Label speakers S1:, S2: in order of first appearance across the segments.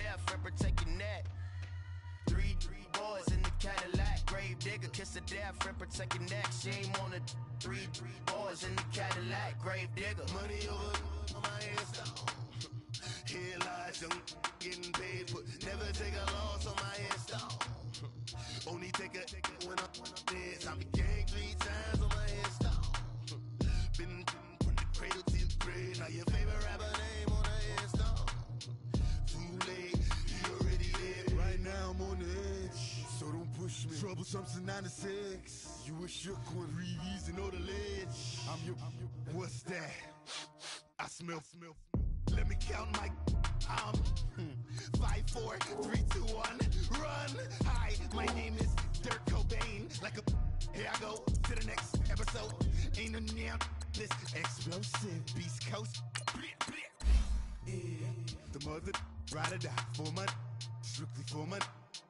S1: death, ripper take your neck. Three boys in the Cadillac, grave digger, kiss the death, ripper take your neck. Shame on the three boys in the Cadillac, grave digger.
S2: Money over on my headstone. Here lies young getting paid for. Never take a loss on my headstone. Only take a when I'm dead. I'm gang 3 times on my headstone. Been from the cradle to the grave. Now your favorite rapper name on a headstone. Too late, he already dead. Right now I'm on the edge, so don't push me. Troublesome since 96. You a shook one, Reeves and all the ledge. I'm your, what's that? I smell. Let me count my 5, 4, 3, 2, 1, run. Hi, my name is Dirk Cobain. Like a, here I go to the next episode. Ain't no damn this explosive Beast Coast. Yeah. The mother ride or die for my, strictly for my.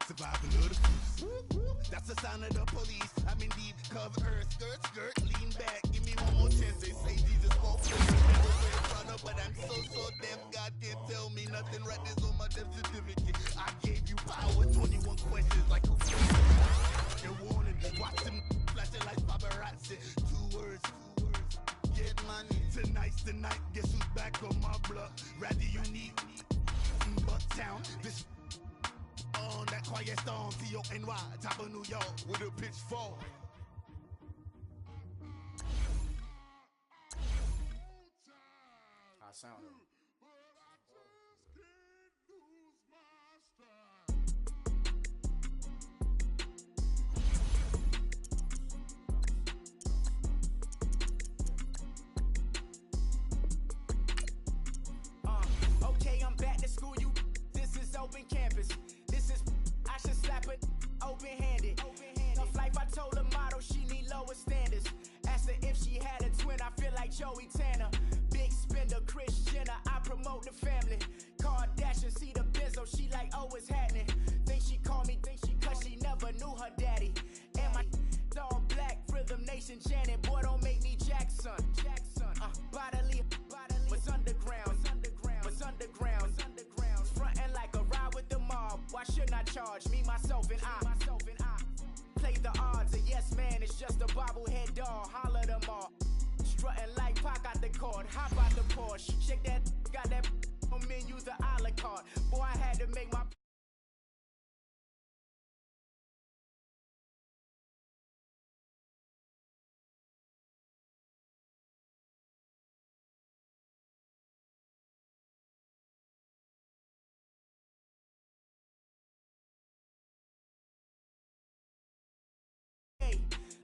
S2: Survival of the fittest. That's the sign of the police. I'm in deep cover earth, skirt, lean back. Give me one more chance. They say Jesus won't fit. Never way in front of, but I'm so deaf. God can't tell me nothing. Write this on my death certificate. I gave you power. 21 questions like a you're warning. Watch them flashing like paparazzi. 2 words. Get money. Tonight's the night. Guess who's back on my block? Rather unique. Bucktown. This. On that quiet storm, T-O-N-Y, top of New York, with a pitchfork.
S3: I sound it.
S4: Okay, I'm back to school, you. This is open campus. I should slap it open-handed. Tough life, I told her motto, she need lower standards. Asked her if she had a twin, I feel like Joey Tanner. Big spender, Kris Jenner, I promote the family. Kardashian, see the Benzo, she like, oh, it's happening. Think she called me, cause she never knew her daddy. And my all black, Rhythm Nation, Janet, boy, don't make me Jackson. Bodily, what's underground, what's underground. Frontin' like a ride with the mob. Why shouldn't I charge me, myself, and I? Play the odds, a yes man is just a bobblehead doll. Holler them all. Strutting like Pac out the court. Hop out the Porsche. Shake that, got that on menu, the a la carte. Boy, I had to make my.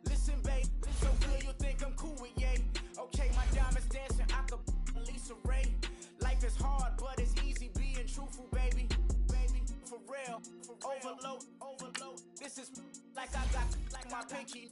S4: Listen, babe, so good you think I'm cool with yay. Okay, my diamonds dancing, I could Lisa Ray. Life is hard, but it's easy being truthful, baby. For real, overload. This is like I got like my pinky.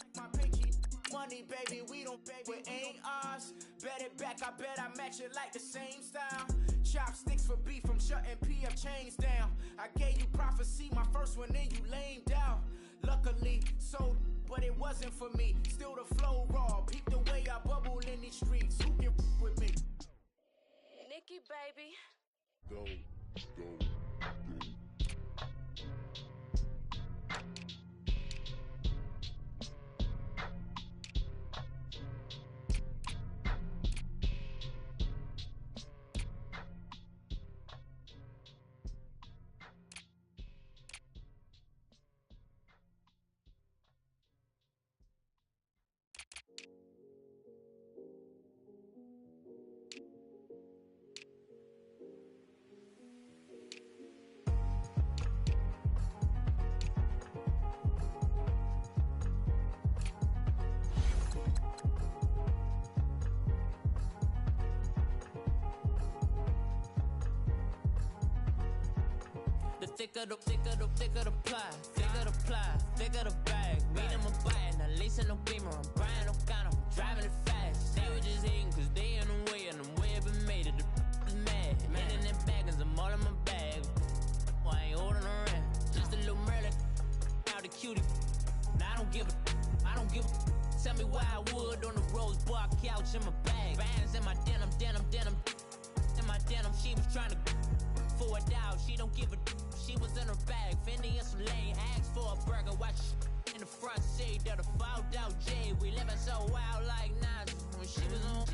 S4: Money, baby, we don't pay, but ain't ours. Bet it back, I bet I match it like the same style. Chopsticks for beef, I'm shutting PF chains down. I gave you prophecy, my first one, then you lamed out. Luckily, sold, but it wasn't for me. Still the flow raw, peep the way I bubble in these streets. Who can with me?
S5: Nikki, baby.
S2: Go.
S6: Thicker the ply, thicker the bag. Meet them a buying, now lacing no beamer. I'm buying no gun, I'm driving it fast. They were just hating cause they in the way, and the way I've been made it, the is mad. Man in them baggins, I'm all in my bag. Why I ain't holding around? Just a little Merlin, out the cutie. Now I don't give a. Tell me why I would on the rose bar couch in my bag. Bands in my denim. In my denim, she was trying to for a doubt. She she don't give a she was in her bag, Fendi and some lane, asked for a burger, watch in the front seat of the fouled out J. We living so wild like Nas. When she was on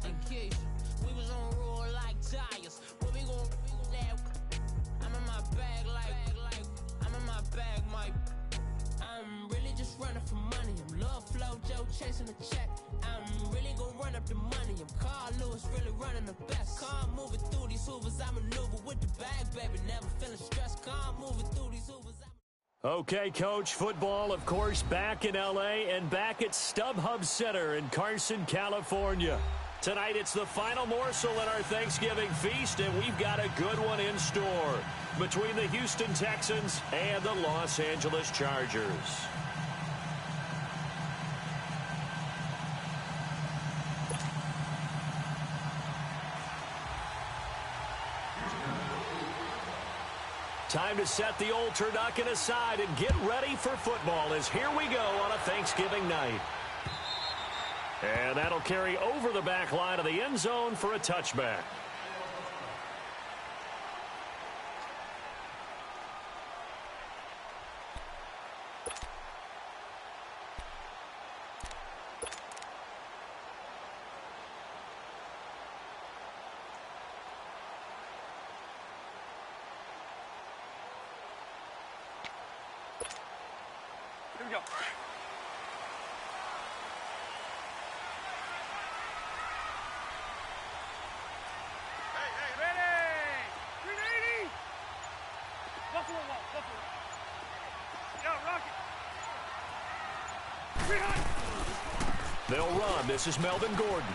S6: vacation, we was on roll like tires. What we gon' that? I'm in my bag like I'm in my bag, Mike. I'm really just running for money. I'm Love Flow Joe chasing the check. I'm really gonna run up the money. I'm Carl Lewis, really running the best. Calm moving through these hoovers. I maneuver with the bag, baby. Never feeling stressed. Calm moving through these hoovers.
S3: Okay, Coach, football, of course, back in L.A. and back at StubHub Center in Carson, California. Tonight, it's the final morsel in our Thanksgiving feast, and we've got a good one in store between the Houston Texans and the Los Angeles Chargers. Time to set the old turducken aside and get ready for football as here we go on a Thanksgiving night. And that'll carry over the back line of the end zone for a touchback.
S7: Here we go. Hey, ready! 380! Buffalo wall, Buffalo. Yeah, rocket.
S3: They'll run. This is Melvin Gordon.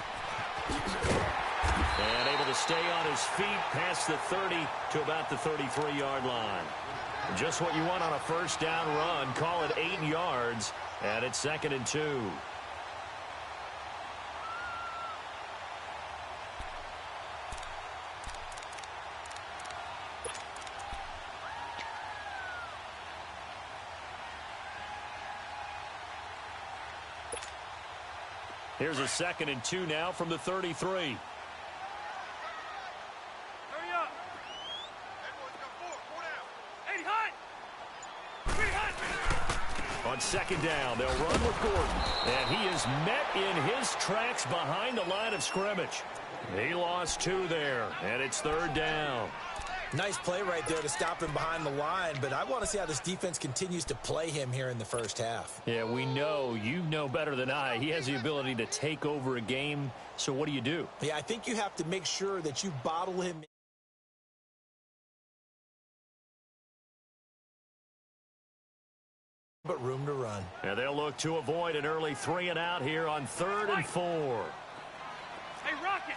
S3: And able to stay on his feet past the 30 to about the 33-yard line. Just what you want on a first down run. Call it 8 yards, and it's 2nd and 2. Here's a 2nd and 2 now from the 33. On 2nd down, they'll run with Gordon. And he is met in his tracks behind the line of scrimmage. He lost 2 there, and it's 3rd down.
S8: Nice play right there to stop him behind the line, but I want to see how this defense continues to play him here in the first half.
S3: Yeah, we know. You know better than I. He has the ability to take over a game, so what do?
S8: Yeah, I think you have to make sure that you bottle him. But room to run.
S3: And they'll look to avoid an early 3 and out here on 3rd and 4.
S7: Hey, Rocket!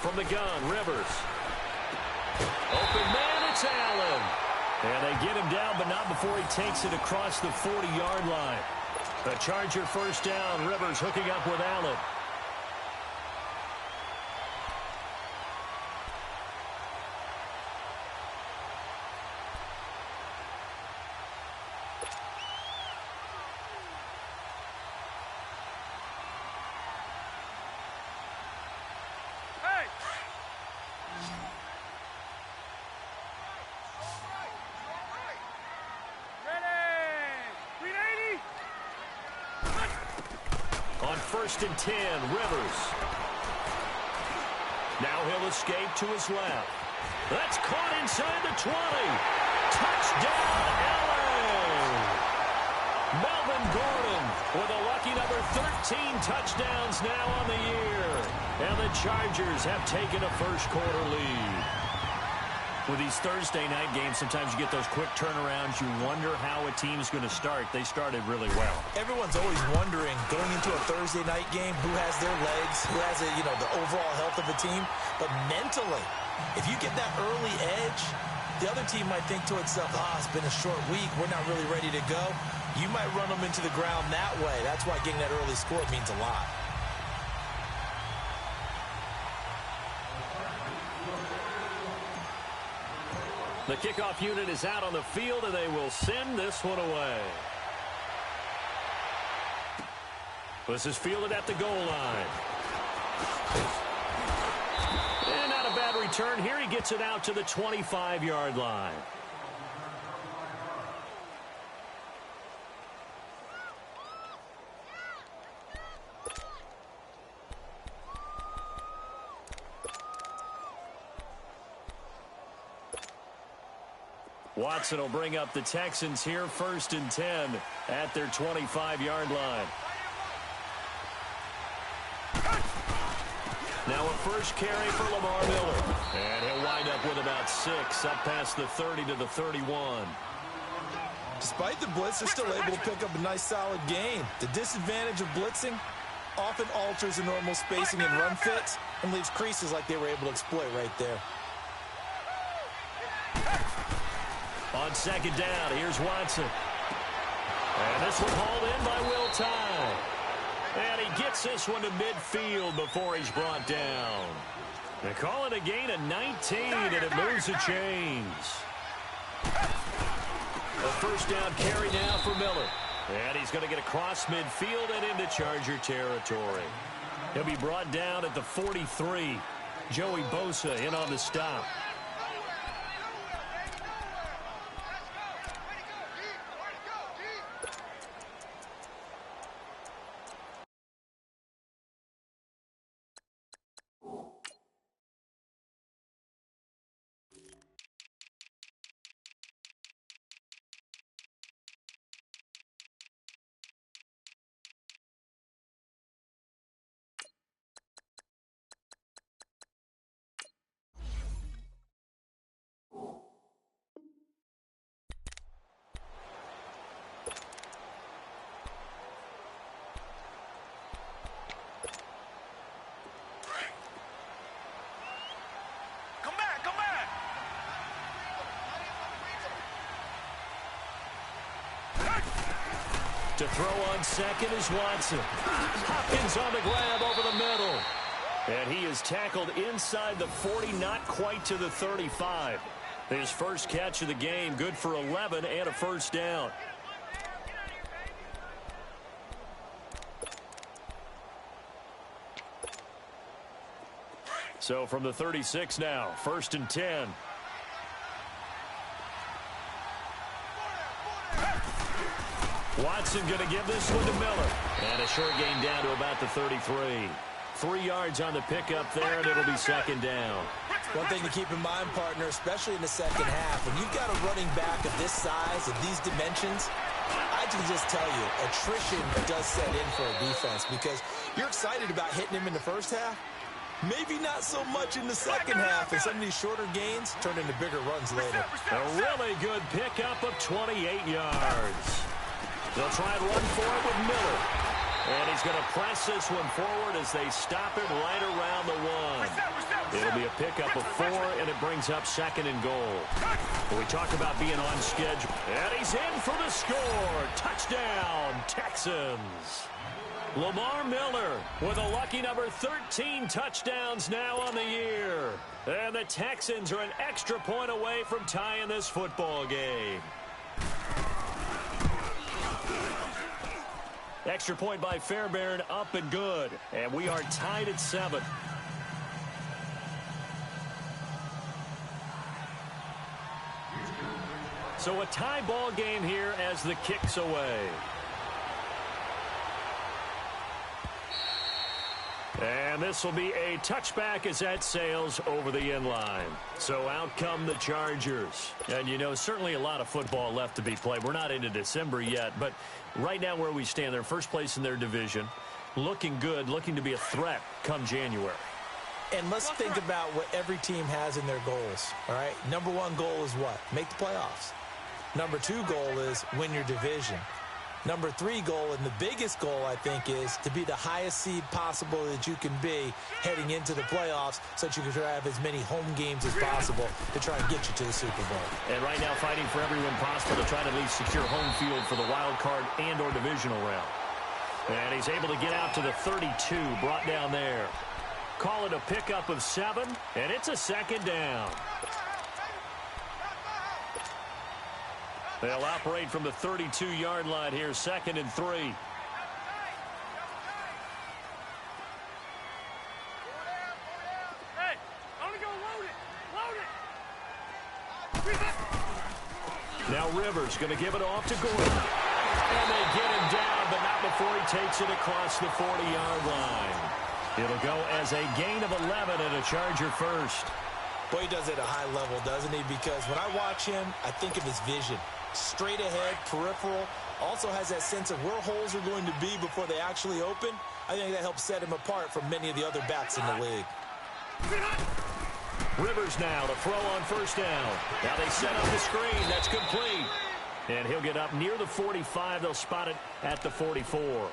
S3: From the gun, Rivers. Open man, it's Allen. And they get him down, but not before he takes it across the 40-yard line. The Charger first down, Rivers hooking up with Allen. On 1st and 10, Rivers. Now he'll escape to his left. That's caught inside the 20. Touchdown, LA! Melvin Gordon with a lucky number 13 touchdowns now on the year. And the Chargers have taken a first-quarter lead. With these Thursday night games, sometimes you get those quick turnarounds. You wonder how a team's going to start. They started really well.
S8: Everyone's always wondering, going into a Thursday night game, who has their legs, who has the overall health of the team. But mentally, if you get that early edge, the other team might think to itself, it's been a short week. We're not really ready to go. You might run them into the ground that way. That's why getting that early score means a lot.
S3: The kickoff unit is out on the field, and they will send this one away. This is fielded at the goal line. And not a bad return here. He gets it out to the 25-yard line. Watson will bring up the Texans here, 1st and 10 at their 25-yard line. Now a first carry for Lamar Miller. And he'll wind up with about 6, up past the 30 to the 31.
S8: Despite the blitz, they're still able to pick up a nice, solid gain. The disadvantage of blitzing often alters the normal spacing and run fits and leaves creases like they were able to exploit right there.
S3: On 2nd down, here's Watson. And this one hauled in by Will Tye. And he gets this one to midfield before he's brought down. They call it a gain of 19, and it moves the chains. A first down carry now for Miller. And he's going to get across midfield and into Charger territory. He'll be brought down at the 43. Joey Bosa in on the stop. To throw on second is Watson. Hopkins on the grab over the middle. And he is tackled inside the 40, not quite to the 35. His first catch of the game, good for 11 and a first down. So from the 36 now, 1st and 10. Watson going to give this one to Miller. And a short gain down to about the 33. 3 yards on the pickup there, and it'll be 2nd down.
S8: One thing to keep in mind, partner, especially in the second half, when you've got a running back of this size, of these dimensions, I can just tell you, attrition does set in for a defense because you're excited about hitting him in the first half. Maybe not so much in the second half, and some of these shorter gains turn into bigger runs later.
S3: A really good pickup of 28 yards. They'll try and run for it with Miller. And he's going to press this one forward as they stop it right around the 1. It'll be a pickup of 4, and it brings up 2nd and goal. We talk about being on schedule. And he's in for the score. Touchdown, Texans. Lamar Miller with a lucky number 13 touchdowns now on the year. And the Texans are an extra point away from tying this football game. Extra point by Fairbairn, up and good. And we are tied at 7. So a tie ball game here as the kick's away. And this will be a touchback as that sails over the end line. So out come the Chargers. And, you know, certainly a lot of football left to be played. We're not into December yet, but right now where we stand, they're first place in their division. Looking good, looking to be a threat come January.
S8: And let's think about what every team has in their goals, all right? Number 1 goal is what? Make the playoffs. Number 2 goal is win your division. Number 3 goal, and the biggest goal, I think, is to be the highest seed possible that you can be heading into the playoffs so that you can have as many home games as possible to try and get you to the Super Bowl.
S3: And right now fighting for everyone possible to try to at least secure home field for the wild card and or divisional round. And he's able to get out to the 32, brought down there. Call it a pickup of 7, and it's a 2nd down. They'll operate from the 32-yard line here, 2nd and 3.
S7: Hey, I'm gonna go load it.
S3: Now Rivers going to give it off to Gordon. And they get him down, but not before he takes it across the 40-yard line. It'll go as a gain of 11 and a Charger first.
S8: Boy, he does it at a high level, doesn't he? Because when I watch him, I think of his vision. Straight ahead, peripheral. Also has that sense of where holes are going to be before they actually open. I think that helps set him apart from many of the other backs in the league.
S3: Rivers now to throw on first down. Now they set up the screen. That's complete. And he'll get up near the 45. They'll spot it at the 44.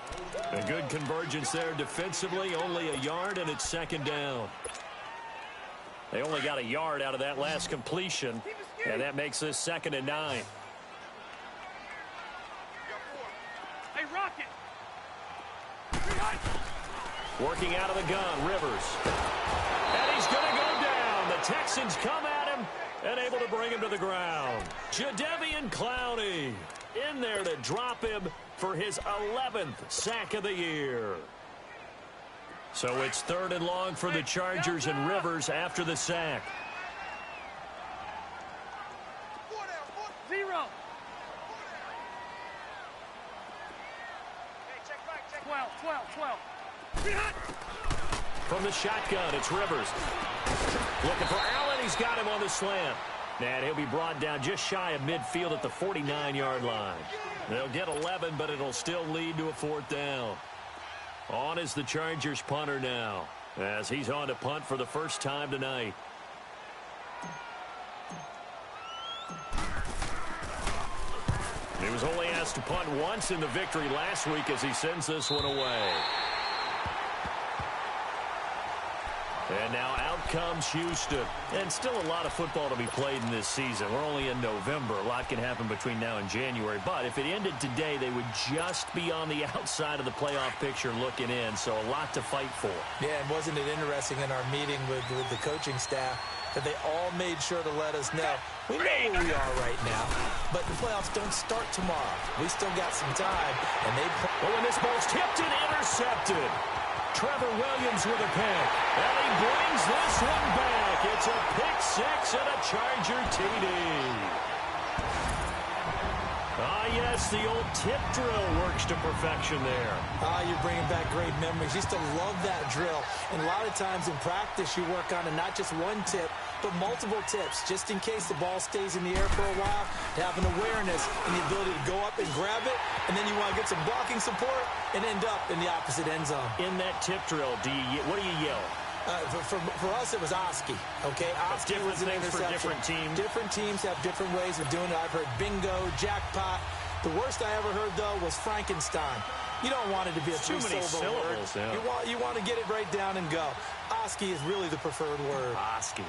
S3: A good convergence there defensively. Only a yard, and it's second down. They only got a yard out of that last completion, and that makes this 2nd and 9.
S7: Hey, Rocket!
S3: Working out of the gun, Rivers. And he's going to go down. The Texans come at him and able to bring him to the ground. Jadeveon Clowney in there to drop him for his 11th sack of the year. So it's 3rd and long for the Chargers, and Rivers after the sack.
S7: 0. 12.
S3: From the shotgun, it's Rivers. Looking for Allen. He's got him on the slant. And he'll be brought down just shy of midfield at the 49-yard line. They'll get 11, but it'll still lead to a 4th down. On is the Chargers punter now, as he's on to punt for the first time tonight. He was only asked to punt once in the victory last week as he sends this one away. And now out comes Houston. And still a lot of football to be played in this season. We're only in November. A lot can happen between now and January. But if it ended today, they would just be on the outside of the playoff picture looking in. So a lot to fight for.
S8: Yeah, and wasn't it interesting in our meeting with the coaching staff that they all made sure to let us know, we know where we are right now, but the playoffs don't start tomorrow. We still got some time. And
S3: when this ball's tipped and intercepted. Trevor Williams with a pick. And he brings this one back. It's a pick six and a Charger TD. Ah, yes, the old tip drill works to perfection there.
S8: You're bringing back great memories. Used to love that drill. And a lot of times in practice, you work on not just one tip, but multiple tips, just in case the ball stays in the air for a while, to have an awareness and the ability to go up and grab it, and then you want to get some blocking support and end up in the opposite end zone.
S3: In that tip drill, what do you yell?
S8: For us, it was Oski. Okay, Oski was an interception.
S3: For different teams.
S8: Different teams have different ways of doing it. I've heard bingo, jackpot. The worst I ever heard, though, was Frankenstein. You don't want it to be a three-syllable word. Yeah. You want to get it right down and go. Oski is really the preferred word.
S3: Oski.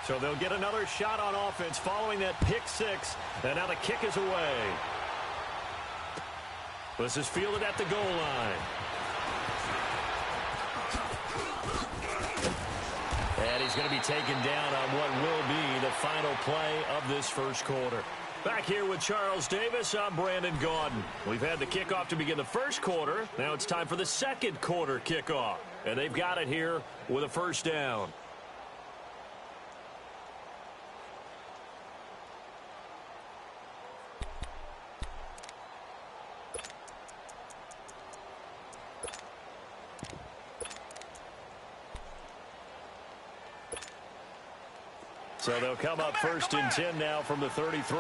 S3: So they'll get another shot on offense following that pick six. And now the kick is away. This is fielded at the goal line. And he's going to be taken down on what will be the final play of this first quarter. Back here with Charles Davis, I'm Brandon Gaudin. We've had the kickoff to begin the first quarter. Now it's time for the second quarter kickoff. And they've got it here with a first down. So they'll come up first and 10 now from the 33.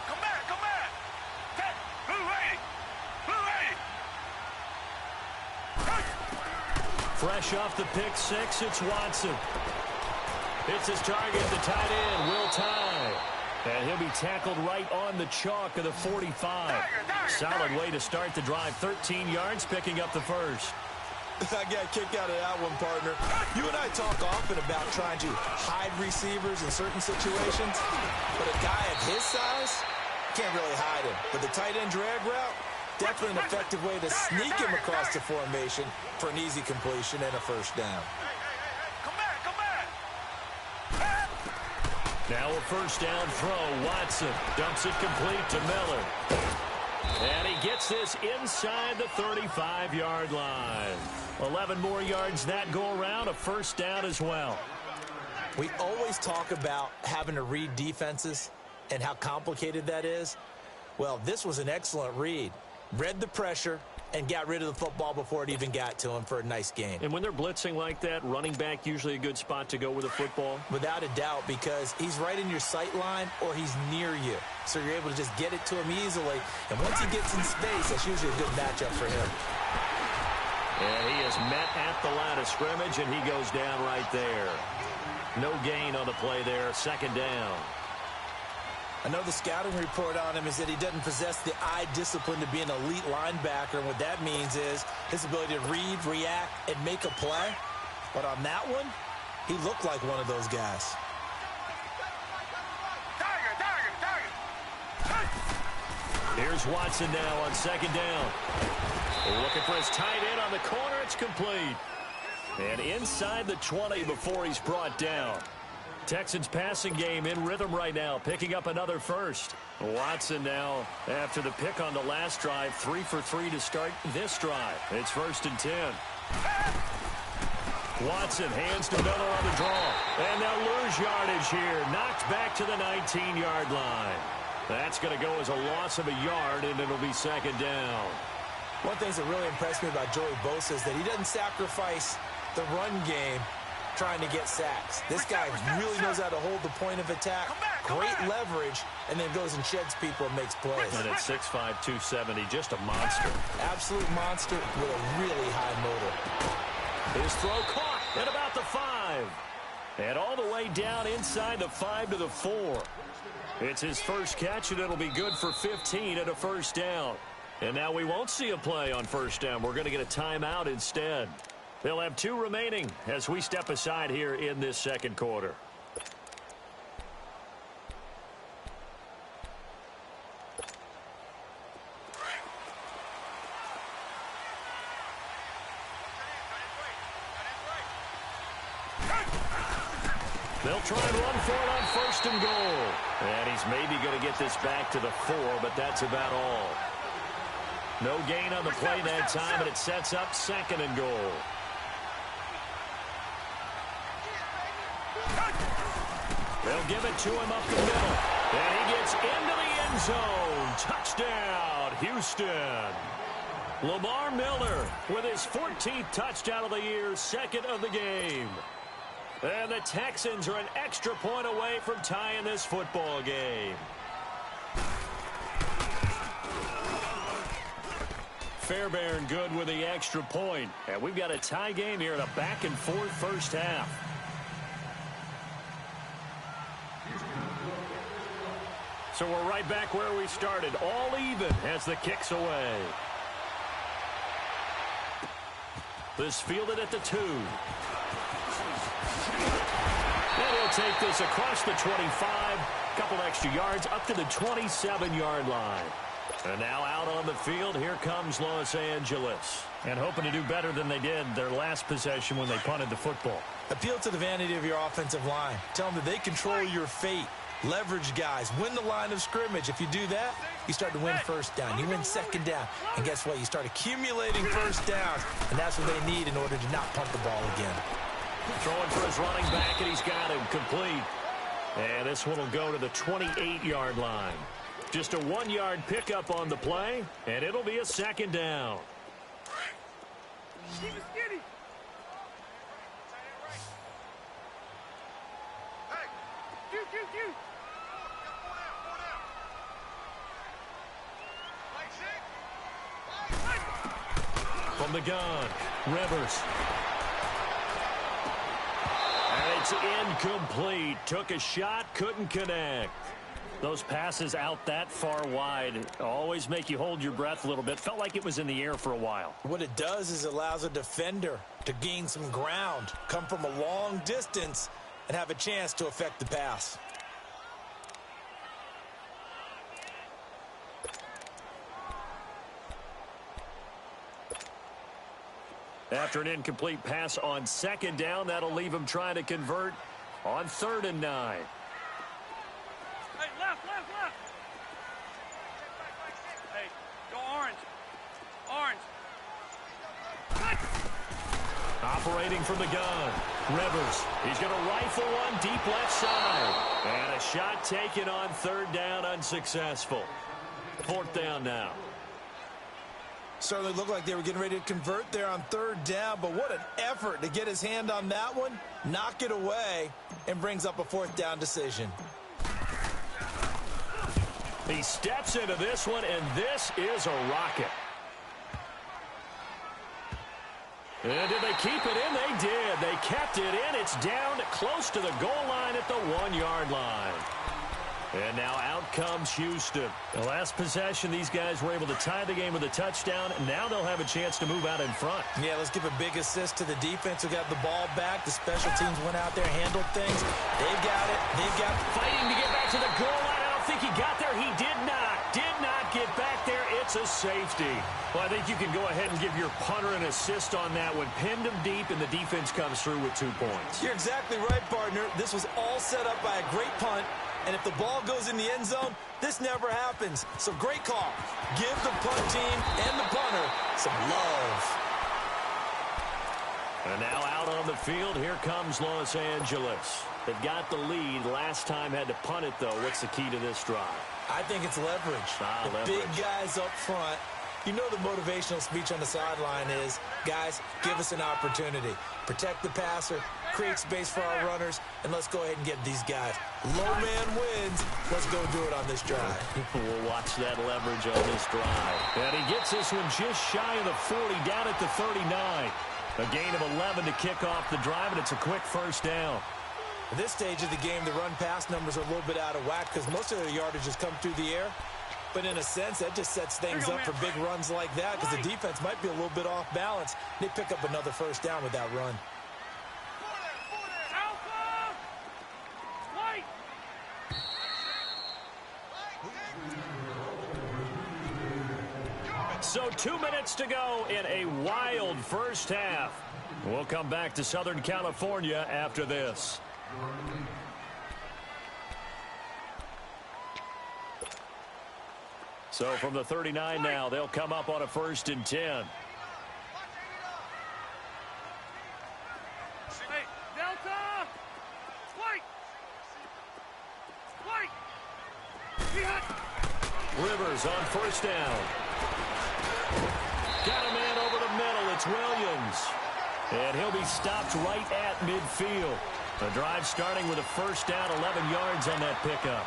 S7: Come back. Hey, Blue 80.
S3: Fresh off the pick six, it's Watson. It's his target, the tight end, Will Tye. And he'll be tackled right on the chalk of the 45. Solid way to start the drive. 13 yards, picking up the first.
S8: I got kicked out of that one, partner. You and I talk often about trying to hide receivers in certain situations, but a guy of his size can't really hide him. But the tight end drag route, definitely an effective way to sneak him across the formation for an easy completion and a first down.
S7: Come back.
S3: Now a first down throw. Watson dumps it complete to Miller. And he gets this inside the 35-yard line. 11 more yards that go around, a first down as well.
S8: We always talk about having to read defenses and how complicated that is. Well, this was an excellent read. Read the pressure and got rid of the football before it even got to him for a nice gain.
S3: And when they're blitzing like that, running back usually a good spot to go with the football?
S8: Without a doubt, because he's right in your sight line or he's near you. So you're able to just get it to him easily. And once he gets in space, that's usually a good matchup for him.
S3: And he is met at the line of scrimmage, and he goes down right there. No gain on the play there, second down.
S8: I know the scouting report on him is that he doesn't possess the eye discipline to be an elite linebacker, and what that means is his ability to read, react, and make a play. But on that one, he looked like one of those guys.
S3: Here's Watson now on second down. Looking for his tight end on the corner. It's complete. And inside the 20 before he's brought down. Texans passing game in rhythm right now, picking up another first. Watson now, after the pick on the last drive, 3 for 3 to start this drive. It's 1st and 10. Watson hands to Miller on the draw. And they'll lose yardage here. Knocked back to the 19-yard line. That's going to go as a loss of a yard, and it'll be second down.
S8: One thing that really impressed me about Joey Bosa is that he doesn't sacrifice the run game trying to get sacks. This guy really knows how to hold the point of attack, great leverage, and then goes and sheds people and makes plays.
S3: And at 6'5", 270, just a monster.
S8: Absolute monster with a really high motor.
S3: His throw caught at about the 5. And all the way down inside the 5 to the 4. It's his first catch, and it'll be good for 15 at a first down. And now we won't see a play on first down. We're going to get a timeout instead. They'll have 2 remaining as we step aside here in this second quarter. They'll try and run for it on 1st and goal. And he's maybe going to get this back to the 4, but that's about all. No gain on the play that time, and it sets up 2nd and goal. They'll give it to him up the middle. And he gets into the end zone. Touchdown, Houston. Lamar Miller with his 14th touchdown of the year, 2nd of the game. And the Texans are an extra point away from tying this football game. Fairbairn good with the extra point. And we've got a tie game here in a back-and-forth first half. So we're right back where we started. All even as the kick's away. This fielded at the 2. And he'll take this across the 25. Couple extra yards up to the 27-yard line. And now out on the field, here comes Los Angeles. And hoping to do better than they did their last possession when they punted the football.
S8: Appeal to the vanity of your offensive line. Tell them that they control your fate. Leverage guys. Win the line of scrimmage. If you do that, you start to win first down. You win second down. And guess what? You start accumulating first downs. And that's what they need in order to not punt the ball again.
S3: Throwing for his running back, and he's got him complete. And this one will go to the 28-yard line. Just a 1-yard pickup on the play, and it'll be a second down. From the gun, Rivers. And it's incomplete. Took a shot, couldn't connect. Those passes out that far wide always make you hold your breath a little bit. Felt like it was in the air for a while.
S8: What it does is it allows a defender to gain some ground, come from a long distance, and have a chance to affect the pass.
S3: After an incomplete pass on second down, that'll leave him trying to convert on 3rd and 9.
S7: Hey, left. Hey,
S3: Operating from the gun, Rivers. He's going to rifle one deep left side. And a shot taken on third down, unsuccessful. Fourth down now.
S8: Certainly looked like they were getting ready to convert there on third down, but what an effort to get his hand on that one, knock it away, and brings up a fourth down decision.
S3: He steps into this one, and this is a rocket. And did they keep it in? They did. They kept it in. It's down close to the goal line at the 1-yard line. And now out comes Houston. The last possession, these guys were able to tie the game with a touchdown. Now they'll have a chance to move out in front.
S8: Yeah, let's give a big assist to the defense who got the ball back. The special teams went out there, handled things. They've got it. They've got
S3: fighting to get back to the goal line. I don't think he got there. He did not. Did not get back there. It's a safety. Well, I think you can go ahead and give your punter an assist on that one. Pinned him deep, and the defense comes through with 2 points.
S8: You're exactly right, partner. This was all set up by a great punt. And if the ball goes in the end zone, this never happens. So great call. Give the punt team and the punter some love.
S3: And now out on the field, here comes Los Angeles. They've got the lead. Last time had to punt it, though. What's the key to this drive?
S8: I think it's leverage. The big guys up front. You know the motivational speech on the sideline is, guys, give us an opportunity. Protect the passer, create space for our runners, and let's go ahead and get these guys. Low man wins. Let's go do it on this drive.
S3: We'll watch that leverage on this drive. And he gets this one just shy of the 40, down at the 39. A gain of 11 to kick off the drive, and it's a quick first down.
S8: At this stage of the game, the run-pass numbers are a little bit out of whack because most of their yardage has come through the air. But in a sense, that just sets things up for big runs like that because the defense might be a little bit off balance. They pick up another first down with that run.
S3: So 2 minutes to go in a wild first half. We'll come back to Southern California after this. So from the 39 now, they'll come up on a 1st and 10.
S7: Hey, Delta! White!
S3: Rivers on 1st down. Got a man over the middle. It's Williams. And he'll be stopped right at midfield. The drive starting with a 1st down, 11 yards on that pickup.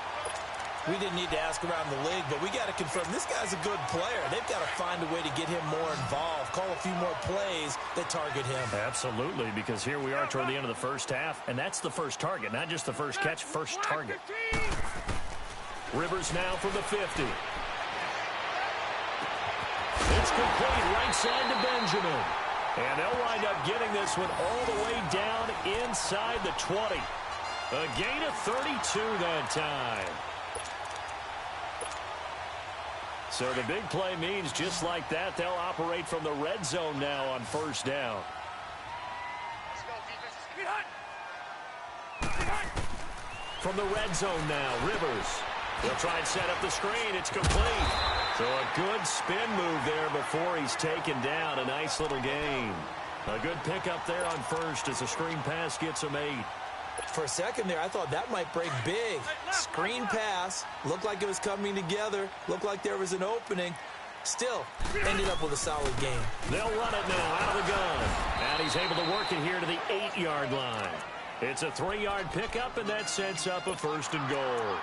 S8: We didn't need to ask around the league, but we got to confirm this guy's a good player. They've got to find a way to get him more involved, call a few more plays that target him.
S3: Absolutely, because here we are toward the end of the first half, and that's the first target, not just the first catch, first target. Rivers now from the 50. It's complete right side to Benjamin. And they'll wind up getting this one all the way down inside the 20. A gain of 32 that time. So the big play means just like that, they'll operate from the red zone now on 1st down. From the red zone now, Rivers. He'll try and set up the screen. It's complete. So a good spin move there before he's taken down. A nice little gain. A good pickup there on 1st as a screen pass gets him 8.
S8: For a second there, I thought that might break big. Screen pass. Looked like it was coming together. Looked like there was an opening. Still, ended up with a solid game.
S3: They'll run it now out of the gun. And he's able to work it here to the 8-yard line. It's a 3-yard pickup, and that sets up a 1st and goal.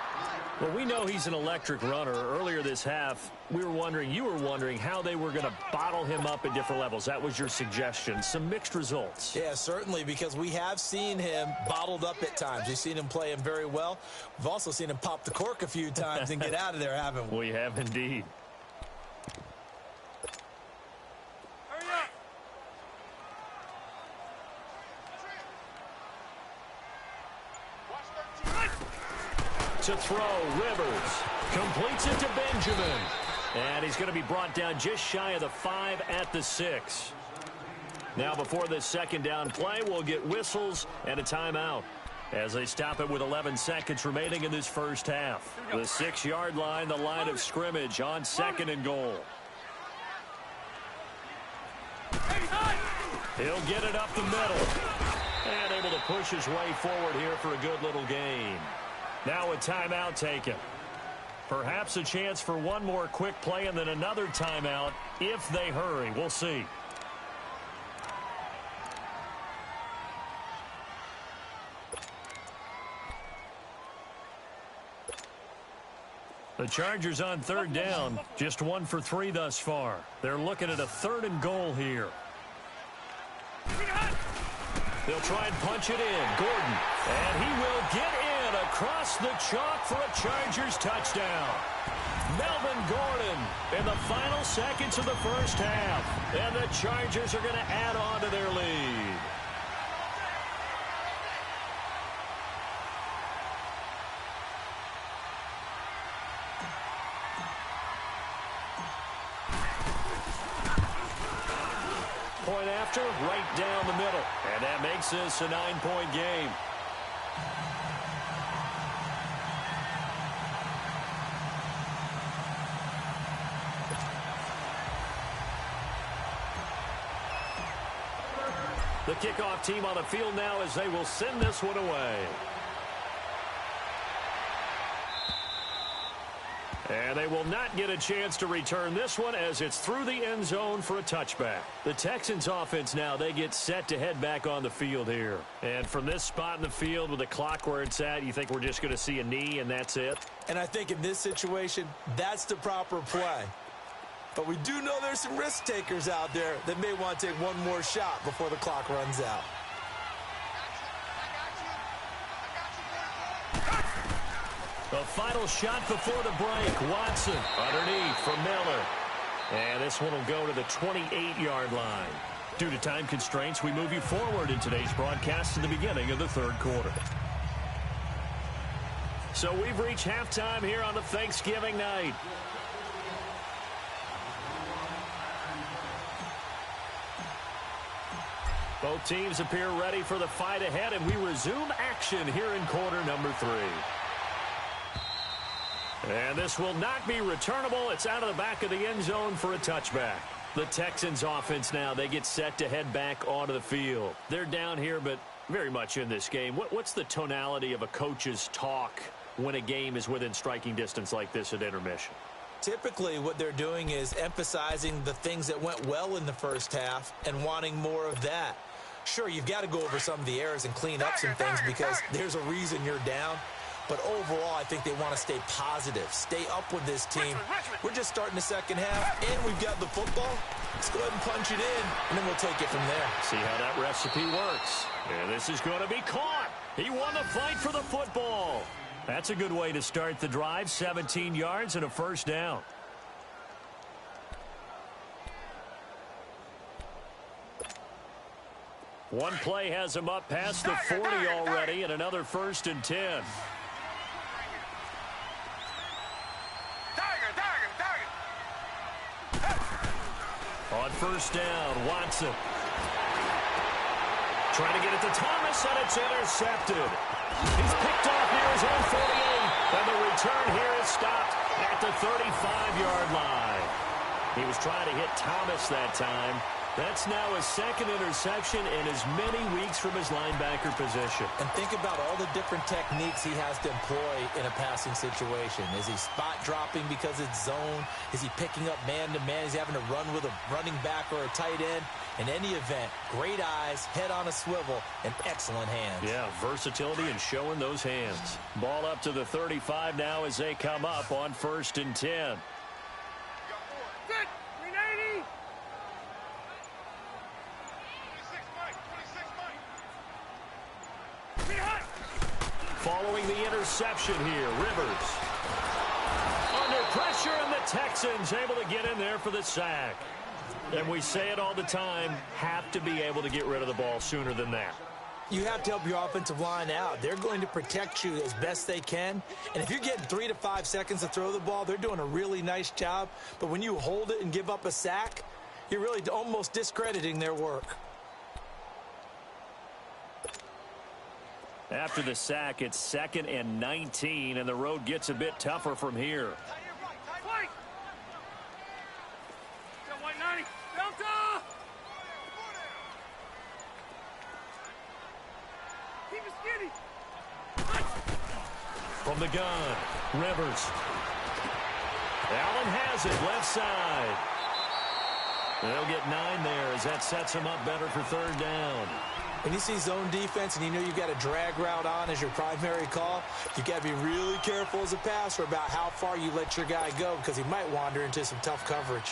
S3: Well, we know he's an electric runner. Earlier this half, you were wondering how they were going to bottle him up at different levels. That was your suggestion. Some mixed results.
S8: Yeah, certainly, because we have seen him bottled up at times. We've seen him play him very well. We've also seen him pop the cork a few times and get out of there, haven't we?
S3: We have indeed. To throw, Rivers completes it to Benjamin. And he's going to be brought down just shy of the 5 at the 6. Now before this 2nd down play, we'll get whistles and a timeout as they stop it with 11 seconds remaining in this first half. The 6-yard line, the line of scrimmage on 2nd and goal.
S7: Hey,
S3: He'll get it up the middle. And able to push his way forward here for a good little gain. Now a timeout taken. Perhaps a chance for one more quick play and then another timeout if they hurry. We'll see. The Chargers on third down, just 1 for 3 thus far. They're looking at a 3rd and goal here. They'll try and punch it in. Gordon. And he will get in across the chalk for a Chargers touchdown. Melvin Gordon in the final seconds of the first half. And the Chargers are going to add on to their lead. Point after, right down the middle. And that makes this a 9-point game. The kickoff team on the field now as they will send this one away. And they will not get a chance to return this one as it's through the end zone for a touchback. The Texans offense now, they get set to head back on the field here. And from this spot in the field with the clock where it's at, you think we're just going to see a knee and that's it?
S8: And I think in this situation, that's the proper play. But we do know there's some risk takers out there that may want to take one more shot before the clock runs out.
S3: The final shot before the break. Watson underneath for Miller. And this one will go to the 28-yard line. Due to time constraints, we move you forward in today's broadcast to the beginning of the third quarter. So we've reached halftime here on the Thanksgiving night. Both teams appear ready for the fight ahead, and we resume action here in quarter number 3. And this will not be returnable. It's out of the back of the end zone for a touchback. The Texans offense now, they get set to head back onto the field. They're down here, but very much in this game. What's the tonality of a coach's talk when a game is within striking distance like this at intermission?
S8: Typically, what they're doing is emphasizing the things that went well in the first half and wanting more of that. Sure, you've got to go over some of the errors and clean up some things because there's a reason you're down. But overall, I think they want to stay positive, stay up with this team. We're just starting the second half, and we've got the football. Let's go ahead and punch it in, and then we'll take it from there.
S3: See how that recipe works. And this is going to be caught. He won the fight for the football. That's a good way to start the drive, 17 yards and a first down. One play has him up past the 40 already, and another 1st and 10. On first down, Watson. Trying to get it to Thomas, and it's intercepted. He's picked off near his own 48, and the return here is stopped at the 35-yard line. He was trying to hit Thomas that time. That's now his 2nd interception in as many weeks from his linebacker position.
S8: And think about all the different techniques he has to employ in a passing situation. Is he spot dropping because it's zone? Is he picking up man-to-man? Is he having to run with a running back or a tight end? In any event, great eyes, head on a swivel, and excellent hands.
S3: Yeah, versatility and showing those hands. Ball up to the 35 now as they come up on 1st and 10.
S7: Good. 390.
S3: Following the interception here, Rivers. Under pressure, and the Texans able to get in there for the sack. And we say it all the time, have to be able to get rid of the ball sooner than that.
S8: You have to help your offensive line out. They're going to protect you as best they can. And if you're getting 3 to 5 seconds to throw the ball, they're doing a really nice job. But when you hold it and give up a sack, you're really almost discrediting their work.
S3: After the sack, it's 2nd and 19, and the road gets a bit tougher from here.
S7: White. White 90. Delta.
S3: From the gun, Rivers. Allen has it, left side. They'll get 9 there as that sets him up better for third down.
S8: When you see zone defense and you know you've got a drag route on as your primary call, you've got to be really careful as a passer about how far you let your guy go because he might wander into some tough coverage.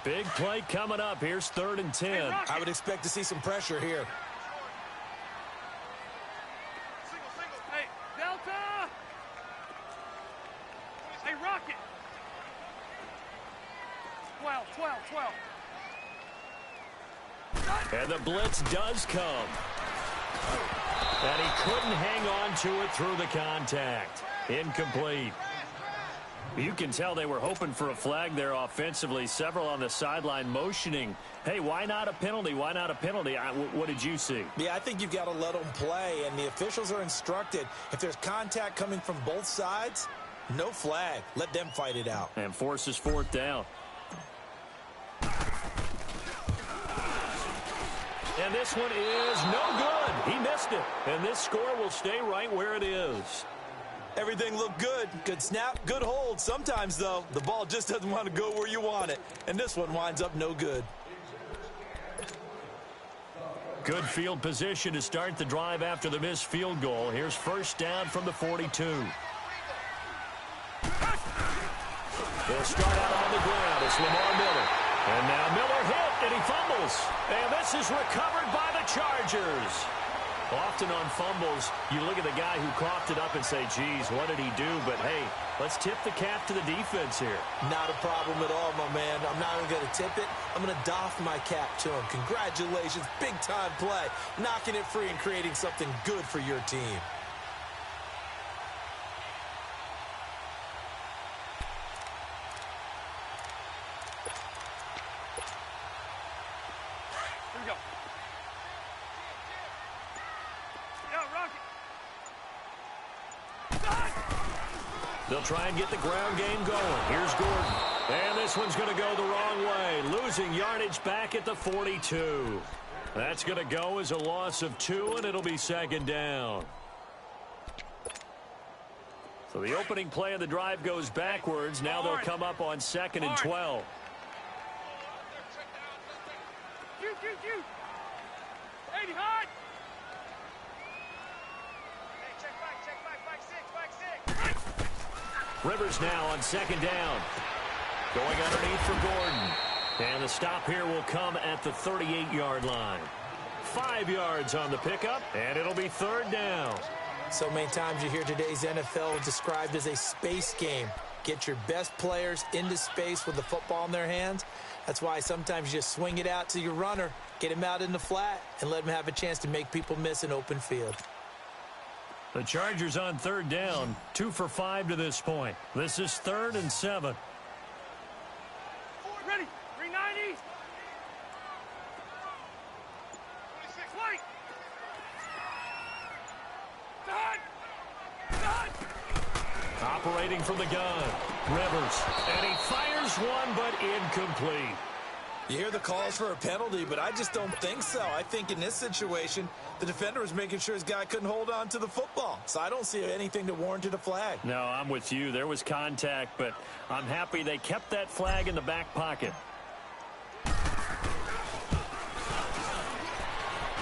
S3: Big play coming up. Here's 3rd and 10.
S8: I would expect to see some pressure here.
S7: Hey, Delta! Hey, Rocket! 12.
S3: And the blitz does come. And he couldn't hang on to it through the contact. Incomplete. You can tell they were hoping for a flag there offensively. Several on the sideline motioning. Hey, why not a penalty? Why not a penalty? What did you see?
S8: Yeah, I think you've got to let them play, and the officials are instructed. If there's contact coming from both sides, no flag. Let them fight it out.
S3: And forces 4th down. And this one is no good. He missed it. And this score will stay right where it is.
S8: Everything looked good. Good snap, good hold. Sometimes, though, the ball just doesn't want to go where you want it. And this one winds up no good.
S3: Good field position to start the drive after the missed field goal. Here's 1st down from the 42. They'll start out on the ground. It's Lamar Miller. And now Miller hit, and he fumbles. And this is recovered by the Chargers. Often on fumbles, you look at the guy who coughed it up and say, geez, what did he do? But, hey, let's tip the cap to the defense here.
S8: Not a problem at all, my man. I'm not even going to tip it. I'm going to doff my cap to him. Congratulations, big-time play. Knocking it free and creating something good for your team.
S7: Here we go.
S3: They'll try and get the ground game going. Here's Gordon. And this one's going to go the wrong way. Losing yardage back at the 42. That's going to go as a loss of 2, and it'll be 2nd down. So the opening play of the drive goes backwards. Now they'll come up on 2nd and 12.
S7: Shoot. 80 hard.
S3: Rivers now on 2nd down. Going underneath for Gordon. And the stop here will come at the 38-yard line. 5 yards on the pickup, and it'll be 3rd down.
S8: So many times you hear today's NFL described as a space game. Get your best players into space with the football in their hands. That's why sometimes you just swing it out to your runner, get him out in the flat, and let him have a chance to make people miss an open field.
S3: The Chargers on 3rd down, 2 for 5 to this point. This is 3rd and 7.
S7: Ready, 390. 26, wait. Done.
S3: Operating from the gun, Rivers. And he fires one, but incomplete.
S8: You hear the calls for a penalty, but I just don't think so. I think in this situation, the defender was making sure his guy couldn't hold on to the football. So I don't see anything that warranted a flag.
S3: No, I'm with you. There was contact, but I'm happy they kept that flag in the back pocket.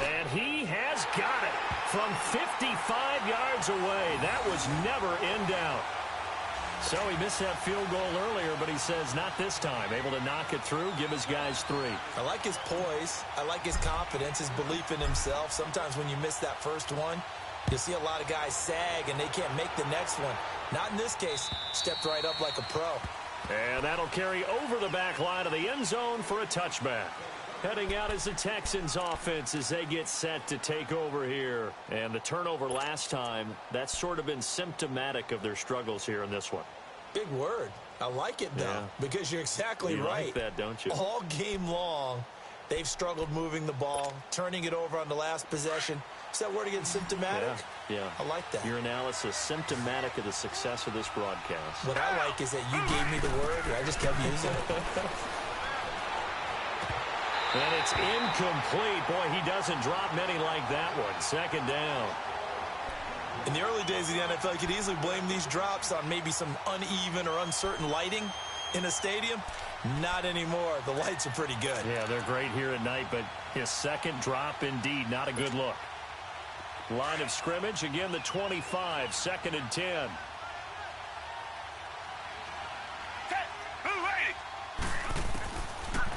S3: And he has got it from 55 yards away. That was never in doubt. So he missed that field goal earlier, but he says not this time. Able to knock it through, give his guys 3.
S8: I like his poise. I like his confidence, his belief in himself. Sometimes when you miss that first one, you'll see a lot of guys sag and they can't make the next one. Not in this case. Stepped right up like a pro.
S3: And that'll carry over the back line of the end zone for a touchback. Heading out is the Texans offense as they get set to take over here. And the turnover last time, that's sort of been symptomatic of their struggles here in this one.
S8: Big word. I like it, though, because you're exactly
S3: you
S8: right.
S3: Like that, don't you?
S8: All game long, they've struggled moving the ball, turning it over on the last possession. Is that word again, symptomatic?
S3: Yeah.
S8: I like that.
S3: Your analysis, symptomatic of the success of this broadcast.
S8: What I like is that you gave me the word, and I just kept using it.
S3: And it's incomplete. Boy, he doesn't drop many like that one. Second down.
S8: In the early days of the NFL, you could easily blame these drops on maybe some uneven or uncertain lighting in a stadium. Not anymore. The lights are pretty good.
S3: Yeah, they're great here at night, but his second drop, indeed, not a good look. Line of scrimmage, again, the 25, 2nd and 10.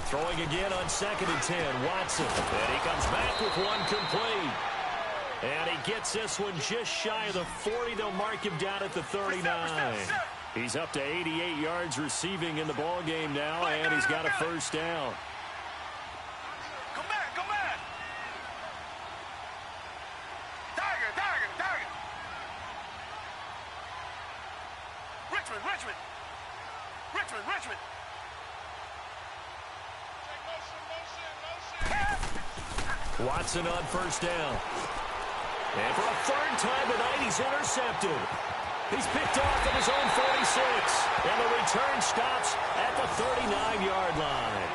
S3: Throwing again on 2nd and 10, Watson. And he comes back with one complete. And he gets this one just shy of the 40. They'll mark him down at the 39. He's up to 88 yards receiving in the ballgame now, and he's got a first down.
S7: Come back, come back. Tiger. Richmond.
S3: Watson on first down. And for a third time tonight, he's intercepted. He's picked off at his own 46. And the return stops at the 39-yard line.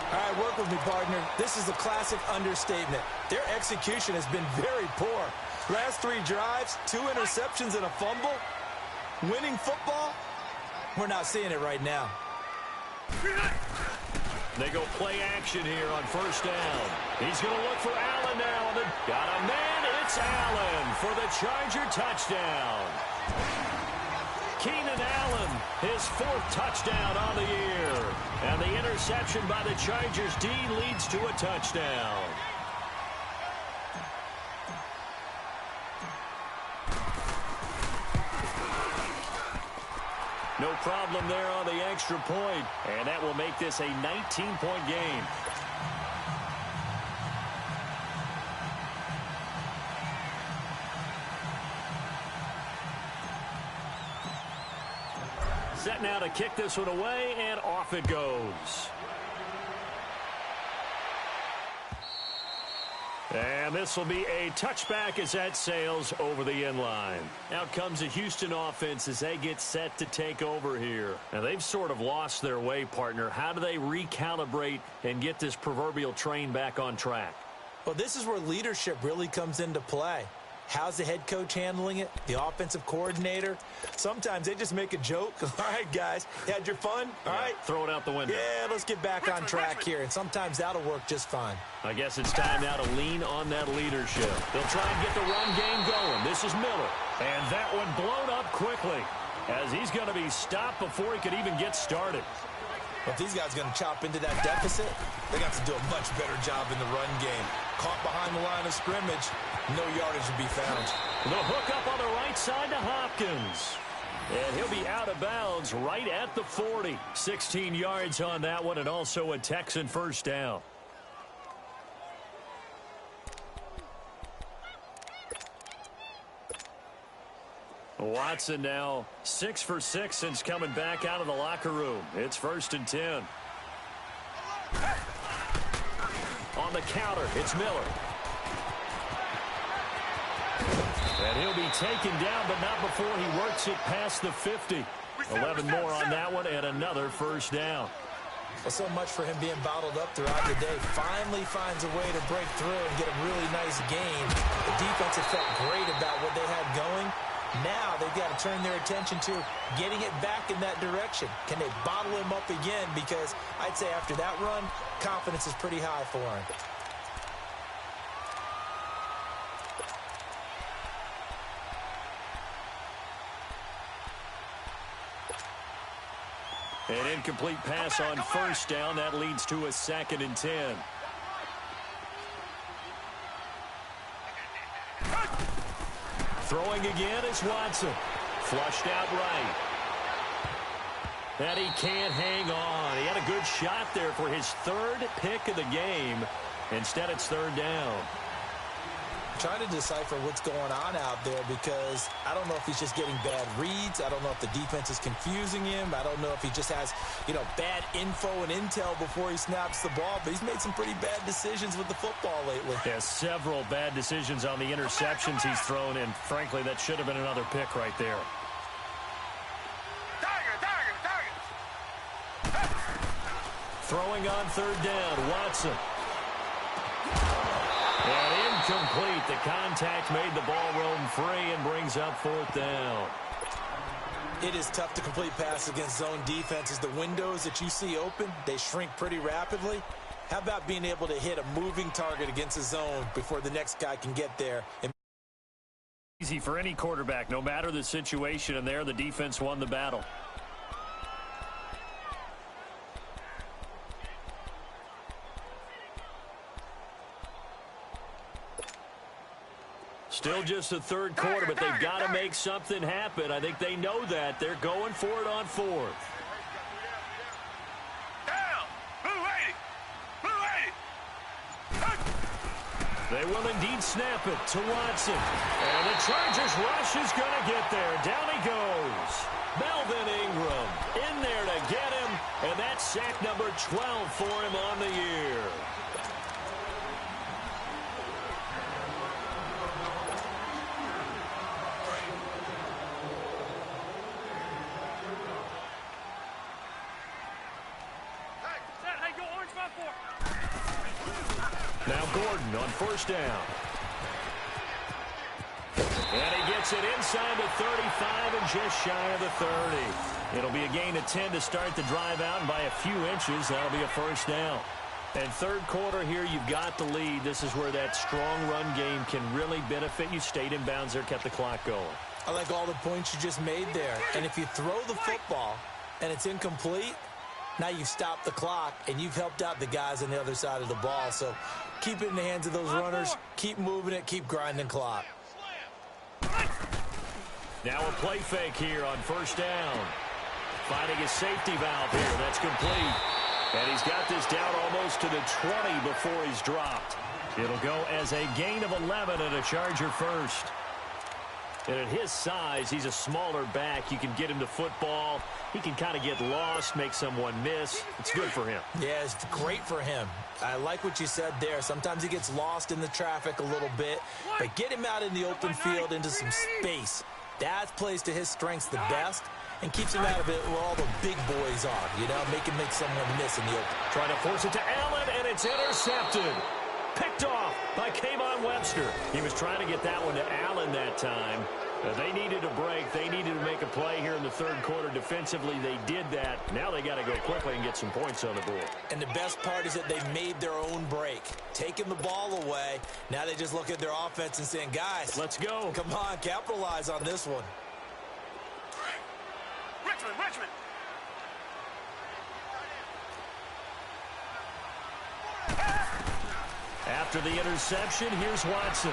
S8: All right, work with me, partner. This is a classic understatement. Their execution has been very poor. Last 3 drives, 2 interceptions and a fumble. Winning football? We're not seeing it right now.
S3: They go play action here on first down. He's going to look for Allen now. Got a man. It's Allen for the Charger touchdown. Keenan Allen, his 4th touchdown on the year. And the interception by the Chargers D leads to a touchdown. No problem there on the extra point. And that will make this a 19-point game. Set now to kick this one away, and off it goes. And this will be a touchback as that sails over the end line. Out comes the Houston offense as they get set to take over here. Now, they've sort of lost their way, partner. How do they recalibrate and get this proverbial train back on track?
S8: Well, this is where leadership really comes into play. How's the head coach handling it? The offensive coordinator? Sometimes they just make a joke. All right, guys, you had your fun? All right.
S3: Throw it out the window.
S8: Yeah, let's get back on track here. And sometimes that'll work just fine.
S3: I guess it's time now to lean on that leadership. They'll try and get the run game going. This is Miller. And that one blown up quickly as he's going to be stopped before he could even get started.
S8: If these guys are going to chop into that deficit, they got to do a much better job in the run game. Caught behind the line of scrimmage, no yardage to be found.
S3: The hook up on the right side to Hopkins. And he'll be out of bounds right at the 40. 16 yards on that one, and also a Texan first down. Watson now 6 for 6 since coming back out of the locker room. It's 1st and 10. On the counter, it's Miller. And he'll be taken down, but not before he works it past the 50. 11 more on that one, and another first down.
S8: Well, so much for him being bottled up throughout the day. Finally finds a way to break through and get a really nice gain. The defense had felt great about what they had going. Now they've got to turn their attention to getting it back in that direction. Can they bottle him up again? Because I'd say after that run, confidence is pretty high for him.
S3: An incomplete pass on first down. That leads to a 2nd and 10. Throwing again is Watson. Flushed out right. And he can't hang on. He had a good shot there for his 3rd pick of the game. Instead, it's 3rd down.
S8: trying to decipher what's going on out there because I don't know if he's just getting bad reads. I don't know if the defense is confusing him. I don't know if he just has, bad info and intel before he snaps the ball. But he's made some pretty bad decisions with the football lately.
S3: Yeah, several bad decisions on the interceptions he's thrown, and frankly, that should have been another pick right there. Throwing on third down, Watson. And incomplete. The contact made the ball roam free and brings up fourth down.
S8: It is tough to complete passes against zone defenses. The windows that you see open, they shrink pretty rapidly. How about being able to hit a moving target against a zone before the next guy can get there?
S3: Easy for any quarterback, no matter the situation, and there the defense won the battle. Still just the third quarter, but they've got to make something happen. I think they know that. They're going for it on fourth. They will indeed snap it to Watson. And the Chargers rush is going to get there. Down he goes. Melvin Ingram in there to get him. And that's sack number 12 for him on the year. Now Gordon on first down. And he gets it inside the 35 and just shy of the 30. It'll be a gain of 10 to start the drive out, and by a few inches, that'll be a first down. And third quarter here, you've got the lead. This is where that strong run game can really benefit you. Stayed in bounds there, kept the clock going.
S8: I like all the points you just made there. And if you throw the football and it's incomplete, now you've stopped the clock, and you've helped out the guys on the other side of the ball. So keep it in the hands of those runners. Keep moving it. Keep grinding clock.
S3: Now a play fake here on first down. Finding a safety valve here. That's complete. And he's got this down almost to the 20 before he's dropped. It'll go as a gain of 11 and a Charger first. And at his size, he's a smaller back. You can get him to football. He can kind of get lost, make someone miss. It's good for him.
S8: Yeah, it's great for him. I like what you said there. Sometimes he gets lost in the traffic a little bit, but get him out in the open field into some space. That plays to his strengths the best and keeps him out of it where all the big boys are, make him make someone miss in the open.
S3: Trying to force it to Allen, and it's intercepted. Picked off by Kayvon Webster. He was trying to get that one to Allen that time. They needed a break. They needed to make a play here in the third quarter. Defensively, they did that. Now they got to go quickly and get some points on the board.
S8: And the best part is that they made their own break. Taking the ball away. Now they just look at their offense and saying, guys,
S3: let's go.
S8: Come on, capitalize on this one.
S7: Richmond.
S3: After the interception, here's Watson.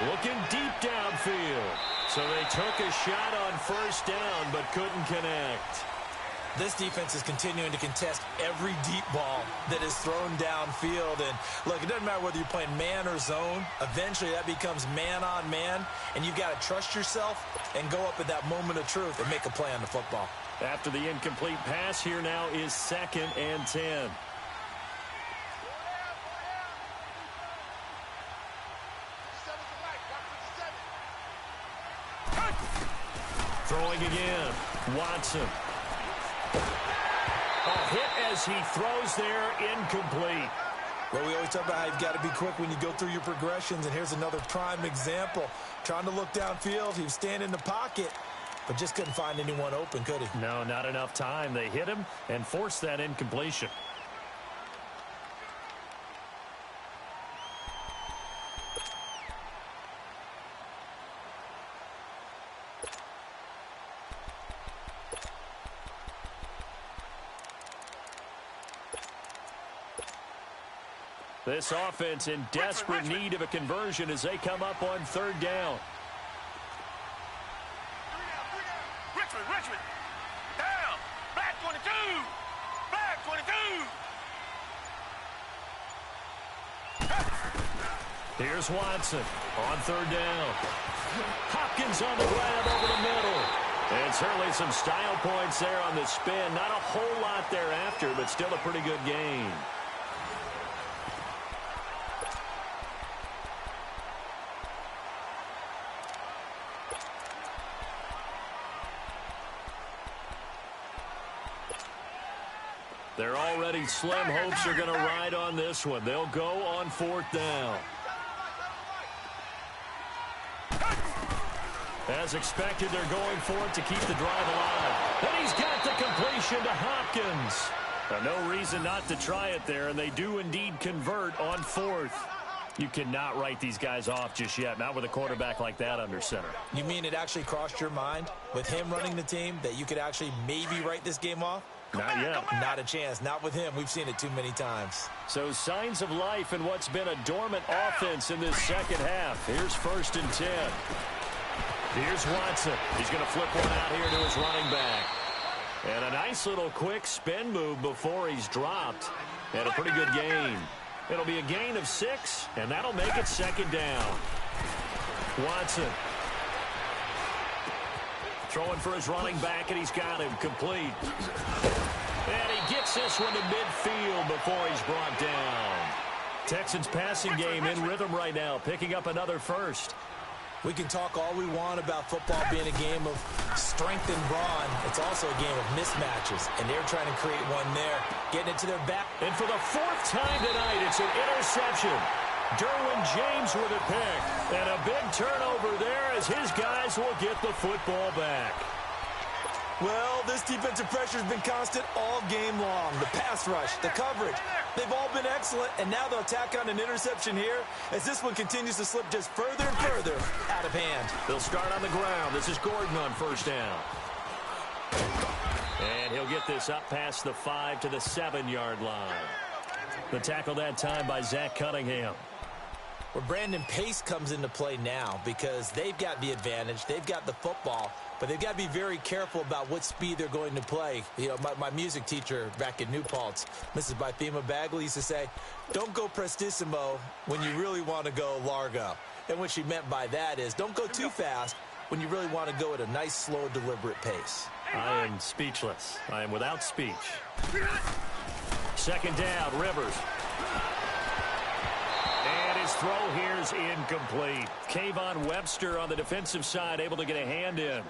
S3: Looking deep downfield. So they took a shot on first down, but couldn't connect.
S8: This defense is continuing to contest every deep ball that is thrown downfield. And, look, it doesn't matter whether you're playing man or zone. Eventually, that becomes man-on-man, and you've got to trust yourself and go up at that moment of truth and make a play on the football.
S3: After the incomplete pass, here now is 2nd and 10. Throwing again, Watson. A hit as he throws there, incomplete.
S8: Well, we always talk about how you've got to be quick when you go through your progressions, and here's another prime example. Trying to look downfield, he was standing in the pocket, but just couldn't find anyone open, could he?
S3: No, not enough time. They hit him and forced that incompletion. This offense in desperate need of a conversion as they come up on third down.
S7: Richmond. Down. Back 22. Back 22.
S3: Here's Watson on third down. Hopkins on the grab over the middle. And certainly some style points there on the spin. Not a whole lot thereafter, but still a pretty good gain. Their already slim hopes are going to ride on this one. They'll go on fourth down. As expected, they're going for it to keep the drive alive. And he's got the completion to Hopkins. No reason not to try it there, and they do indeed convert on fourth. You cannot write these guys off just yet, not with a quarterback like that under center.
S8: You mean it actually crossed your mind with him running the team that you could actually maybe write this game off?
S3: Not yet.
S8: Not a chance. Not with him. We've seen it too many times.
S3: So signs of life in what's been a dormant offense in this second half. Here's 1st and 10. Here's Watson. He's going to flip one out here to his running back. And a nice little quick spin move before he's dropped. And a pretty good gain. It'll be a gain of 6, and that'll make it 2nd down. Watson. Throwing for his running back, and he's got him complete. And he gets this one to midfield before he's brought down. Texans passing game in rhythm right now, picking up another first.
S8: We can talk all we want about football being a game of strength and brawn. It's also a game of mismatches, and they're trying to create one there, getting it to their back.
S3: And for the 4th time tonight, it's an interception. Derwin James with a pick. And a big turnover there as his guys will get the football back.
S8: Well, this defensive pressure has been constant all game long. The pass rush, the coverage, they've all been excellent, and now they'll tack on an interception here as this one continues to slip just further and further out of hand.
S3: They'll start on the ground. This is Gordon on 1st down. And he'll get this up past the 5 to the 7-yard line. The tackle that time by Zach Cunningham.
S8: Where Brandon Pace comes into play now because they've got the advantage. They've got the football, but they've got to be very careful about what speed they're going to play. You know, my music teacher back in New Paltz, Mrs. Bythema Bagley, used to say, don't go prestissimo when you really want to go largo. And what she meant by that is don't go too fast when you really want to go at a nice, slow, deliberate pace.
S3: I am speechless. I am without speech. 2nd down, Rivers. And his throw here is incomplete. Kayvon Webster on the defensive side able to get a hand in.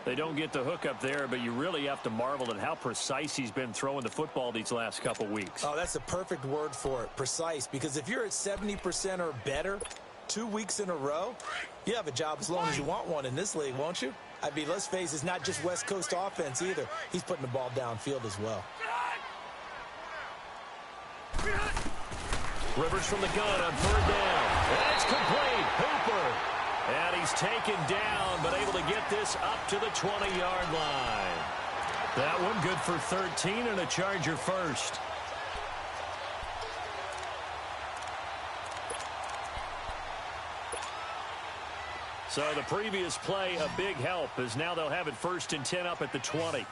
S3: They don't get the hook up there, but you really have to marvel at how precise he's been throwing the football these last couple weeks.
S8: Oh, that's the perfect word for it, precise, because if you're at 70% or better 2 weeks in a row, you have a job as long as you want one in this league, won't you? I mean, let's face it, it's not just West Coast offense either. He's putting the ball downfield as well.
S3: Rivers from the gun on 3rd down. And it's complete. Hooper. And he's taken down, but able to get this up to the 20-yard line. That one good for 13 and a Charger first. So the previous play, a big help, as now they'll have it 1st and 10 up at the 20.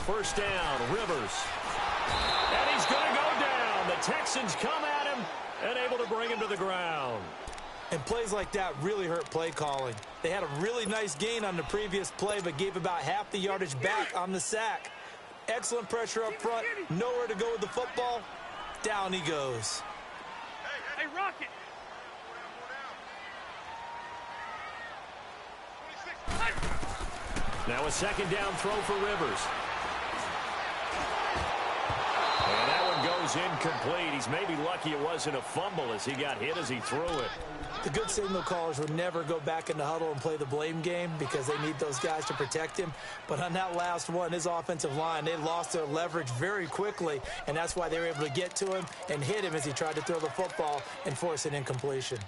S3: First down, Rivers. And he's going to go down. The Texans come at him and able to bring him to the ground.
S8: And plays like that really hurt play calling. They had a really nice gain on the previous play, but gave about half the yardage back on the sack. Excellent pressure up front. Nowhere to go with the football. Down he goes.
S7: Hey, Rocket.
S3: Now a 2nd down throw for Rivers. And that one goes incomplete. He's maybe lucky it wasn't a fumble as he got hit as he threw it.
S8: The good signal callers would never go back in the huddle and play the blame game because they need those guys to protect him. But on that last one, his offensive line, they lost their leverage very quickly, and that's why they were able to get to him and hit him as he tried to throw the football and force an incompletion.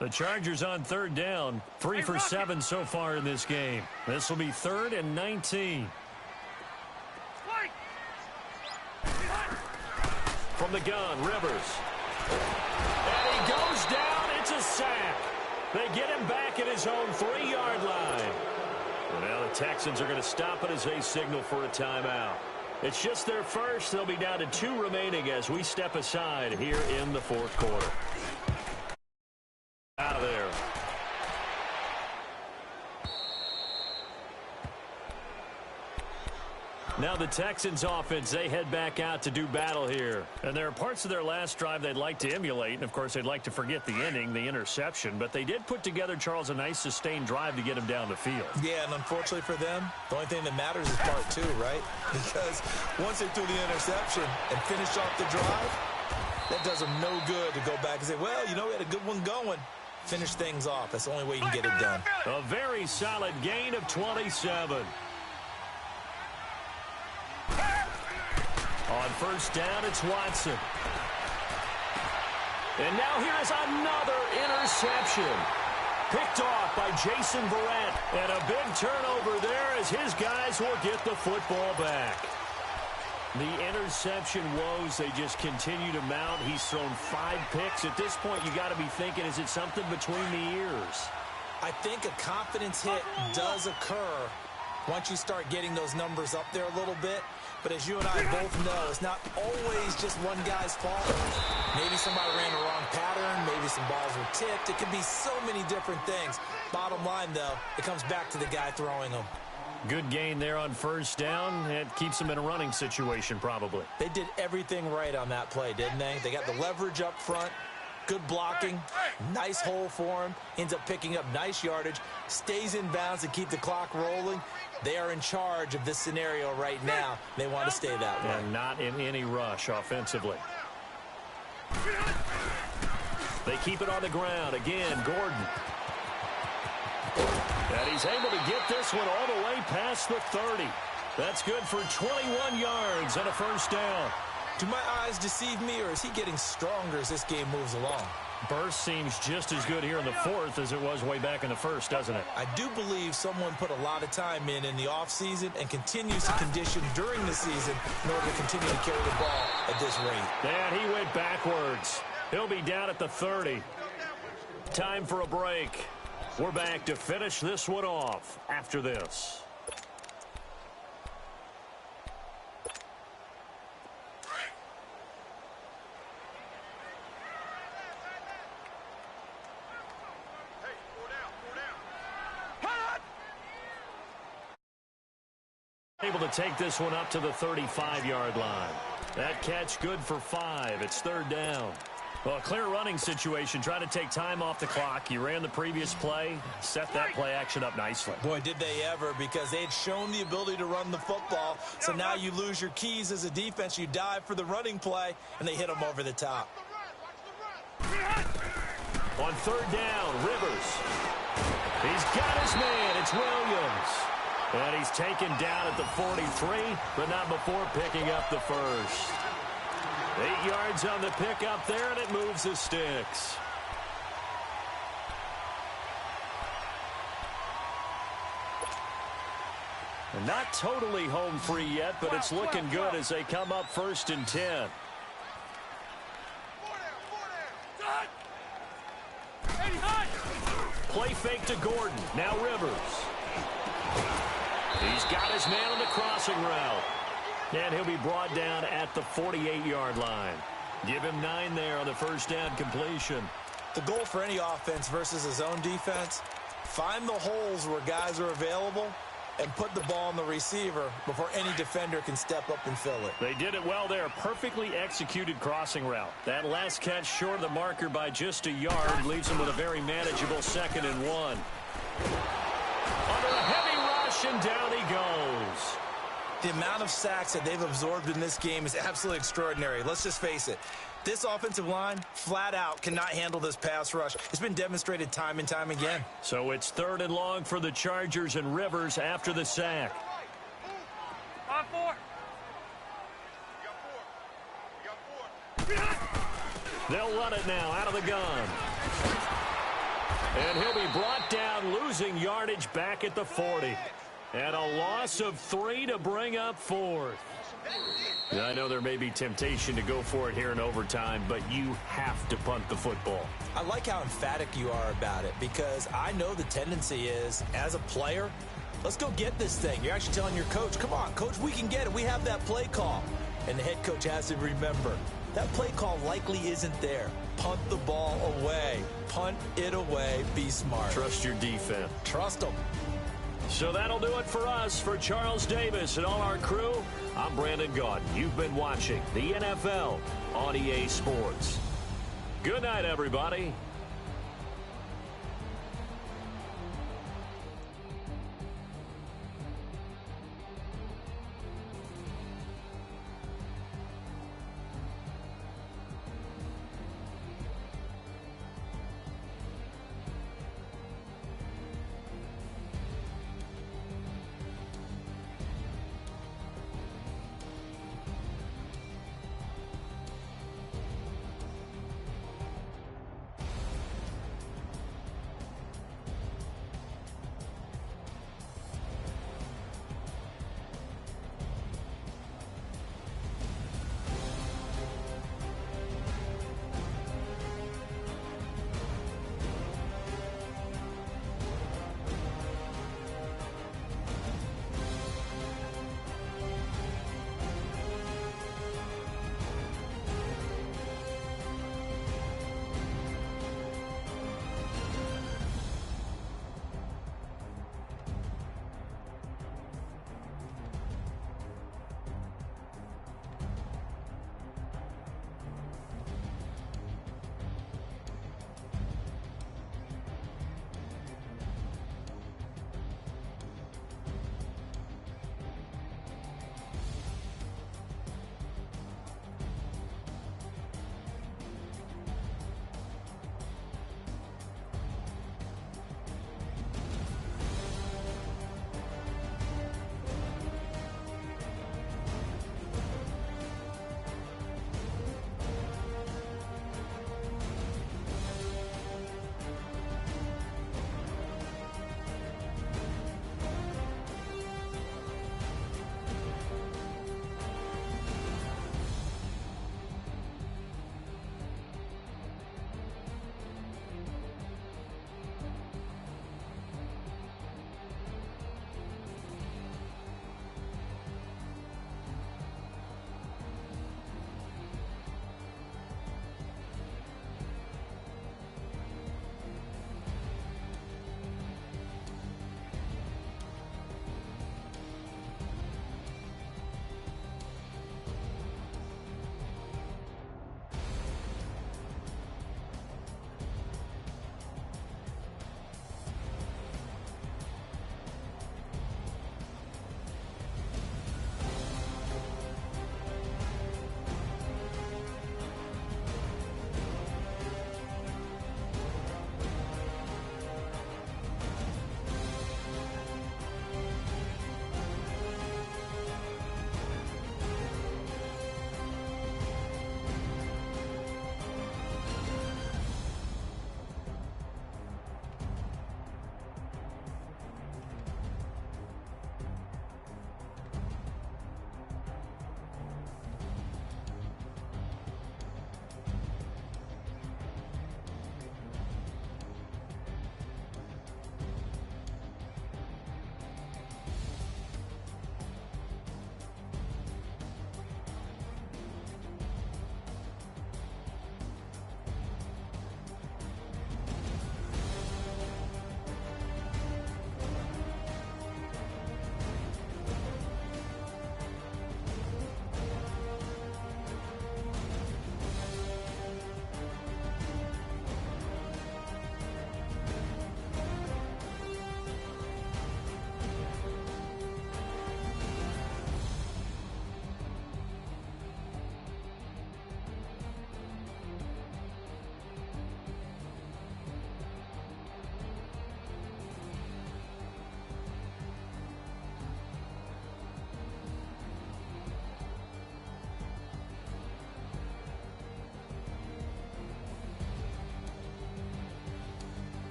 S3: The Chargers on 3rd down, 3 for 7 so far in this game. This will be 3rd and 19. from the gun, Rivers. And he goes down. It's a sack. They get him back at his own 3-yard line. And now the Texans are going to stop it as they signal for a timeout. It's just their first. They'll be down to 2 remaining as we step aside here in the 4th quarter. Out of there. Now the Texans offense, they head back out to do battle here. And there are parts of their last drive they'd like to emulate. And, of course, they'd like to forget the ending, the interception. But they did put together, Charles, a nice sustained drive to get him down the field.
S8: Yeah, and unfortunately for them, the only thing that matters is part 2, right? Because once they threw the interception and finished off the drive, that does them no good to go back and say, well, you know, we had a good one going. Finish things off. That's the only way you can get it done.
S3: A very solid gain of 27. On first down, it's Watson. And now here is another interception. Picked off by Jason Verrett. And a big turnover there as his guys will get the football back. The interception woes, they just continue to mount. He's thrown 5 picks. At this point, you got to be thinking, is it something between the ears?
S8: I think a confidence hit does occur once you start getting those numbers up there a little bit. But as you and I both know, it's not always just one guy's fault. Maybe somebody ran the wrong pattern. Maybe some balls were tipped. It could be so many different things. Bottom line, though, it comes back to the guy throwing them.
S3: Good gain there on first down. It keeps them in a running situation, probably.
S8: They did everything right on that play, didn't they? They got the leverage up front. Good blocking. Nice hole for him. Ends up picking up nice yardage. Stays in bounds to keep the clock rolling. They are in charge of this scenario right now. They want to stay that way.
S3: And not in any rush offensively. They keep it on the ground. Again, Gordon. And he's able to get this one all the way past the 30. That's good for 21 yards and a first down.
S8: Do my eyes deceive me, or is he getting stronger as this game moves along?
S3: Burst seems just as good here in the 4th as it was way back in the 1st, doesn't it?
S8: I do believe someone put a lot of time in the offseason and continues to condition during the season in order to continue to carry the ball at this rate.
S3: And he went backwards. He'll be down at the 30. Time for a break. We're back to finish this one off after this. Able to take this one up to the 35-yard line. That catch good for 5. It's 3rd down. Well, a clear running situation. Try to take time off the clock. You ran the previous play. Set that play action up nicely.
S8: Boy, did they ever, because they had shown the ability to run the football. So now you lose your keys as a defense. You dive for the running play, and they hit them over the top.
S3: On 3rd down, Rivers. He's got his man. It's Williams. And he's taken down at the 43, but not before picking up the first. 8 yards on the pickup there, and it moves the sticks. And not totally home free yet, but it's looking good as they come up 1st and 10. Play fake to Gordon. Now Rivers. He's got his man on the crossing route. And he'll be brought down at the 48-yard line. Give him 9 there on the first down completion.
S8: The goal for any offense versus a zone defense, find the holes where guys are available and put the ball on the receiver before any defender can step up and fill it.
S3: They did it well there. Perfectly executed crossing route. That last catch short of the marker by just a yard leaves him with a very manageable 2nd and 1. Under a heavy rush, and down he goes.
S8: The amount of sacks that they've absorbed in this game is absolutely extraordinary. Let's just face it. This offensive line, flat out, cannot handle this pass rush. It's been demonstrated time and time again.
S3: So it's 3rd and long for the Chargers, and Rivers after the sack.
S7: On 4.
S3: They'll run it now out of the gun. And he'll be brought down, losing yardage back at the 40. And a loss of 3 to bring up 4th. I know there may be temptation to go for it here in overtime, but you have to punt the football.
S8: I like how emphatic you are about it because I know the tendency is, as a player, let's go get this thing. You're actually telling your coach, come on, coach, we can get it. We have that play call. And the head coach has to remember, that play call likely isn't there. Punt the ball away. Punt it away. Be smart.
S3: Trust your defense.
S8: Trust them.
S3: So that'll do it for us. For Charles Davis and all our crew, I'm Brandon Gaudin. You've been watching the NFL on EA Sports. Good night, everybody.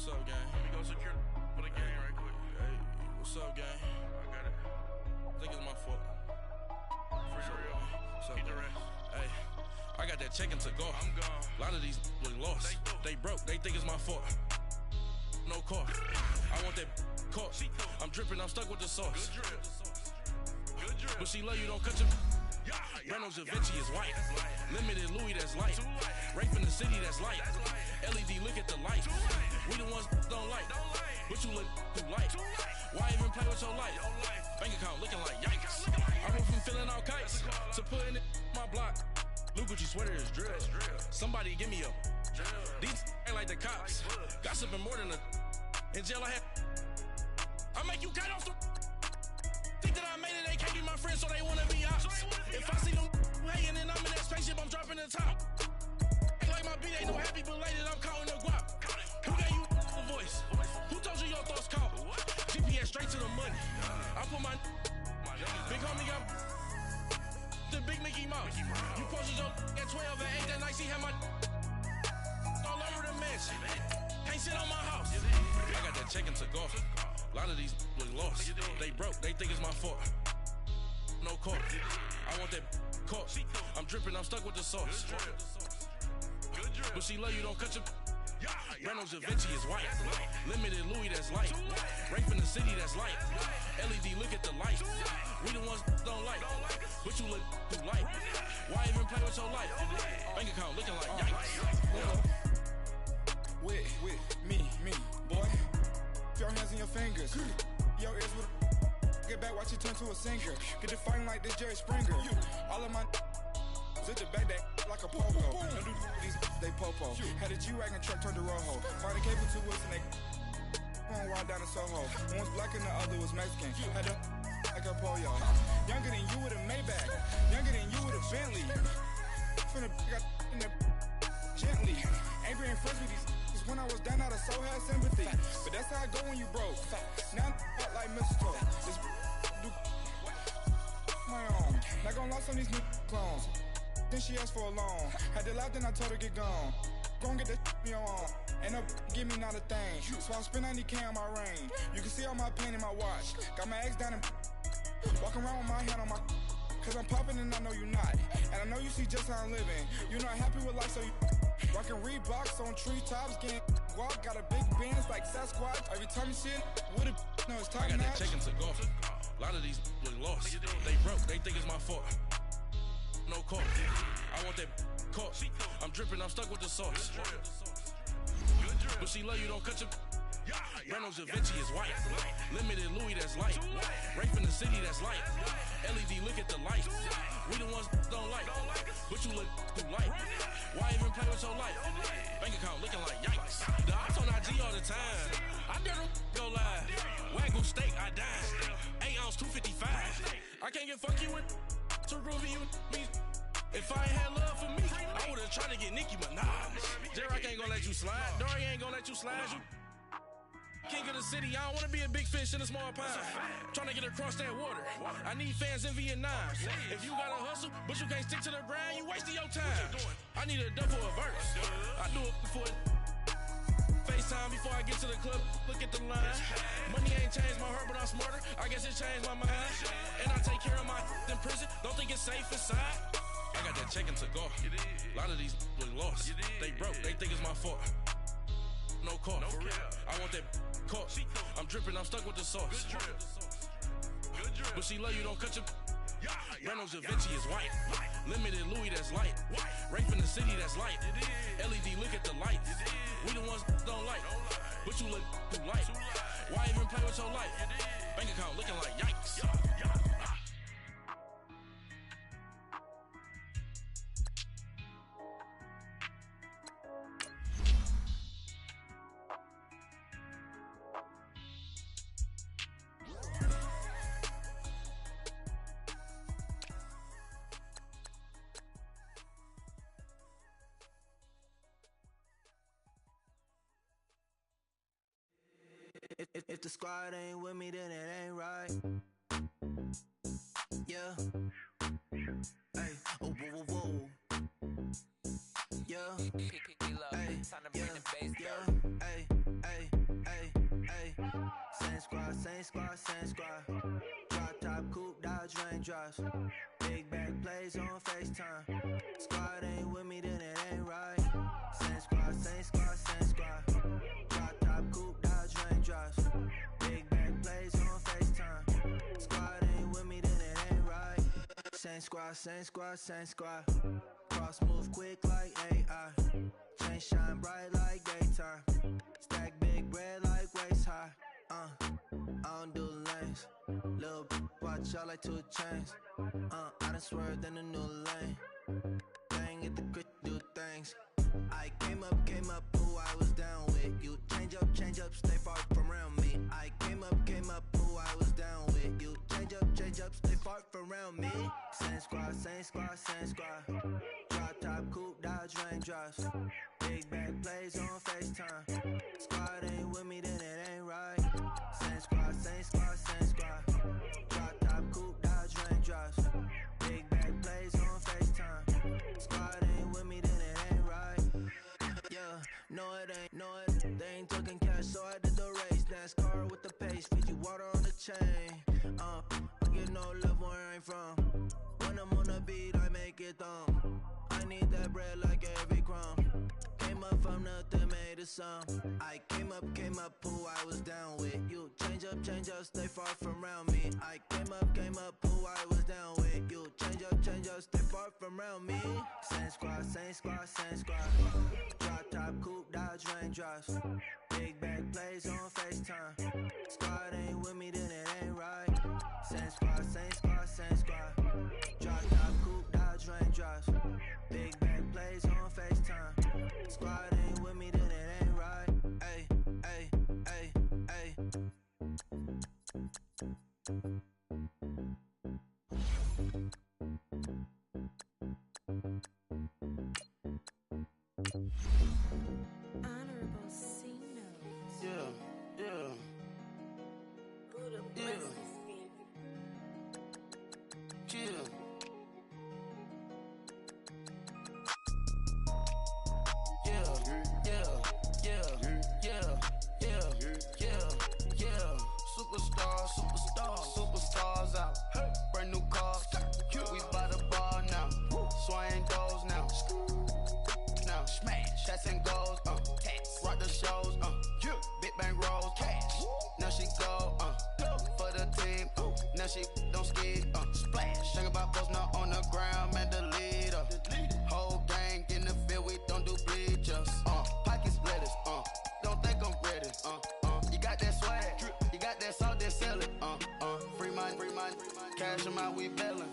S9: What's up, gang?
S7: Let me go secure for the game right quick.
S9: Hey, what's up, gang?
S7: I got it.
S9: I think it's my fault.
S7: For real.
S9: What's up,
S7: Keep the
S9: gang?
S7: rest.
S9: Hey, I got that chicken to go.
S7: I'm gone.
S9: A lot of these look lost. They broke. They think it's my fault. No car. I want that caught. I'm dripping. I'm stuck with the sauce.
S7: Good drip. Good drip.
S9: But she love you. Don't cut your. Reynolds Da Vinci is white. Limited Louis, that's light. Rape in the city, that's light. LED, look at the light. We the ones don't like. But you look too light. Why even play with your life? Bank account looking like yikes. I went from filling out kites to putting it in my block. Blue Gucci sweater is drill. Somebody give me a. These ain't like the cops. Gossiping more than a. In jail I had. I make you cut off the. Think that I made it, they can't be my friends, so they wanna be ops. If I see them hating and I'm in that spaceship, I'm dropping the top. Act like my beat ain't no happy belated, I'm counting the guap. Who gave you a voice? Who told you your thoughts count? GPS straight to the money. I put my big homie got the big Mickey Mouse. You posted your at 12 and 8 that night, she had my all over the mansion. Can't sit on my house. I got that chicken to go. A lot of these look lost. They broke, they think it's my fault. No car. I want that caught. I'm dripping, I'm stuck with the sauce. But she love you, don't cut your. Reynolds Da Vinci is white. Limited Louis, that's light. Rape in the city, that's light. LED, look at the light. We the ones don't like. But you look too light. Why even play with your life? Bank account looking like yikes.
S10: With me, boy. Your hands in your fingers. Your ears with get back, watch it turn to a singer. Get the fighting like this Jerry Springer. All of my zip the back that like a pogo. Don't do these they popo. Had a G-Wagon truck turned to Rojo. Find a cable to us and they going wild down in Soho. One was black and the other was Mexican. Had a like a pollo. Younger than you with a Maybach. Younger than you with a Bentley. From the got in the gently. Ain't been friends with these. When I was down out of so had sympathy. But that's how I go when you broke. Now I'm like mistletoe. This do my own. Not gonna lost on these new clones. Then she asked for a loan. Had to laugh, then I told her get gone. Gon' get that me on. Ain't no give me not a thing. So I spend 90K on my range. You can see all my pain in my watch. Got my ex down and walking around with my hand on my. Cause I'm popping and I know you not. And I know you see just how I'm living. You're not happy with life, so you rockin' Reeboks on treetops, getting walk. Got a big bands like Sasquatch. Every time you see it, with it, no, it's top
S9: I got
S10: notch.
S9: that chicken to go. A lot of these look lost. They broke, they think it's my fault. No car. I want that caught. I'm dripping, I'm stuck with the sauce. But she love you, don't cut your. Reynolds Da Vinci is white. Limited Louis, that's light. Rape in the city, that's light. LED, look at the light. We the ones don't like. But you look too light. Why even play with your life? Bank account looking like yikes. The ops on IG all the time. I dare them go live. Wagyu steak, I dine. 8 ounce, 255. I can't get funky with too groovy you me. If I ain't had love for me, I would've tried to get Nicki Minaj. J-Rock ain't gonna let you slide. Dory ain't gonna let you slide. You king of the city, I don't wanna be a big fish in a small pond. Tryna get across that water. I need fans in Vietnam. If you gotta hustle, but you can't stick to the grind, you wasting your time. I need a double a verse. I do it before FaceTime before I get to the club. Look at the line. Money ain't changed my heart, but I'm smarter. I guess it changed my mind. And I take care of my in prison. Don't think it's safe inside. I got that chicken to go. A lot of these look lost. They broke, they think it's my fault. No car. I want that caught. I'm dripping, I'm stuck with the sauce. But she love you, don't cut your. Reynolds Da Vinci is white. Limited Louis, that's light. Rape in the city, that's light. LED, look at the light. We the ones don't like. But you look too light. Why even play with your life? Bank account looking like yikes.
S11: If the squad ain't with me, then it ain't right. Yeah. Hey, oh, whoa, whoa, whoa. Yeah. Hey, yeah, yeah. Hey, hey. same squad. Drop top coupe, dodge raindrops. Big back plays on FaceTime. Squad ain't with me, then it ain't right. Same squad, same squad, same squad. Drop top coupe, dodge raindrops. Big back plays on FaceTime. Squad ain't with me, then it ain't right. Same squad, same squad, same squad. Cross move quick like AI. Chain shine bright like daytime. Stack big bread like waist high. I don't do lanes. Lil' watch out like 2 chains. I done swerved in a new lane. Bang at the grit, do things. I came up, who I was down with. You change up, stay far from around me. I came up, who I was down with. You change up, stay far from around me. Same squad, same squad, same squad. Drop top coupe, dodge raindrops. Big back plays on FaceTime. Squad ain't with me, then it ain't right. Same squad, same squad, same squad. Drop top coupe, dodge raindrops. Big back plays on FaceTime. Squad ain't with me, then it ain't right. Yeah, no it ain't, no it. They ain't talking cash, so I did the race. NASCAR with the pace, feed you water on the chain. I get no love where I ain't from. When I'm on the beat, I make it thumb. I need that bread like every crumb. Came up from nothing, made a sum. I came up, who I was down with. You change up, stay far from around me. I came up, who I was down with. You change up, stay far from around me. Same squad, same squad, same squad. Drop top coupe, dodge raindrops. Big back plays on FaceTime. Squad ain't with me, then it ain't right. Same squad, same squad, same squad. Drop top coupe, dodge raindrops. Big back plays on FaceTime. Squad ain't with me, then it ain't right. Ay, ay, ay, ay.
S5: Honorable C notes.
S11: Yeah.
S5: Buddha
S11: Yeah.
S5: bless the spirit.
S11: Chill. Superstars out. Brand new cars. We by the bar now. Swaying goals now. Now smash. Shots and goals. Rock the shows. Big bang rolls. Cash. Now she go. For the team. Now she don't skid. Splash. Think about post now on the ground. Man, the leader. Whole gang in the field. We don't do bleachers. Pockets lettuce. Don't think I'm ready. You got that swag. You got that salt, then sell it. Free mind. Cash them out, we bailin'.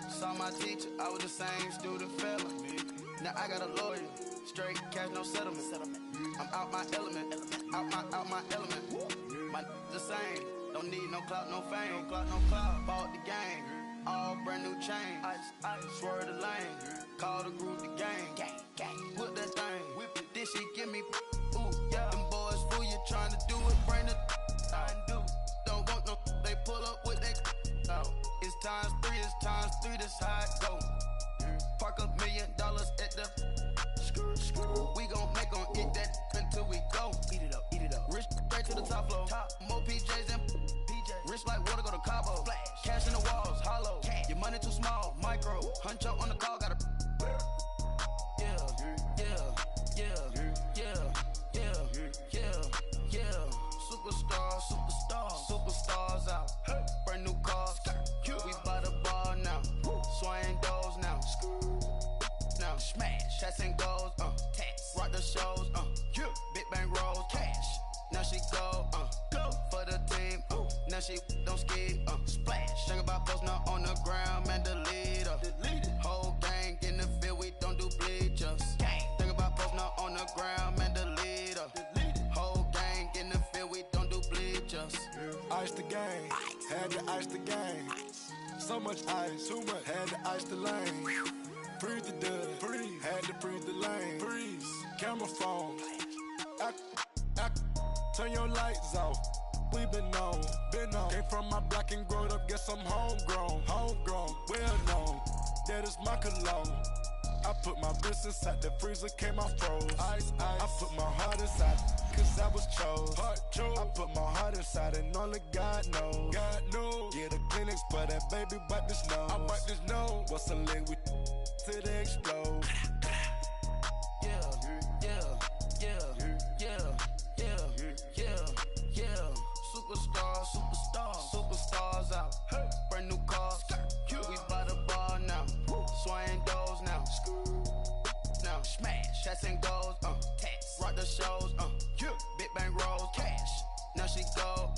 S11: Saw my teacher, I was the same student felon. Now I got a lawyer. Straight cash, no settlement. I'm out my element. Out my element. My the same. Don't need no clout, no fame. Bought the game. All brand new chain. I swerve the lane. Call the group the gang. Put that thing. Whip it. This shit give me. Ooh, yeah. Them boys fool you trying to do it. Bring the I do. Don't want no. They pull up with that. Out. It's times 3. This how it go. Park $1 million at the. We gon' make 'em eat that until we go. Eat it up. Rich straight to the top floor. More PJs and PJ. Rich like water, go to Cabo. Flash. Cash in the walls, hollow. Cash. Your money too small, micro. Huncho on the call, gotta. Superstars out. Brand new cars. We by the bar now. Swaying doors now. Now smash. Shots and goals. Rock the shows. Big bang rolls. Cash. Now she go. For the team. Now she don't skid. Splash. Think about post now on the ground. Man, the leader. Whole gang in the field. We don't do bleachers. Think about post now on the ground. Man, the leader. Whole gang in the field. We don't do bleachers.
S12: Ice the game, had to ice the game. So much ice, too much, had to ice the lane. Freeze the dud, freeze, had to freeze the lane. Freeze, camera phone. Turn your lights off. We been on. Came from my block and growed up, guess I'm homegrown, well known. That is my cologne. I put my wrist inside the freezer, came out froze. Ice, I put my heart inside. cause I was chose. I put my heart inside and only God knows. Yeah, the clinics, but that baby bite this nose. I bite this nose. What's a link with till they explode?
S13: Superstars out. Brand new cars. We by the bar now. Swaying doors now. Now smash. Cats and goals. Tax. Rock the shows. Big bang rolls. Cash. Now she go.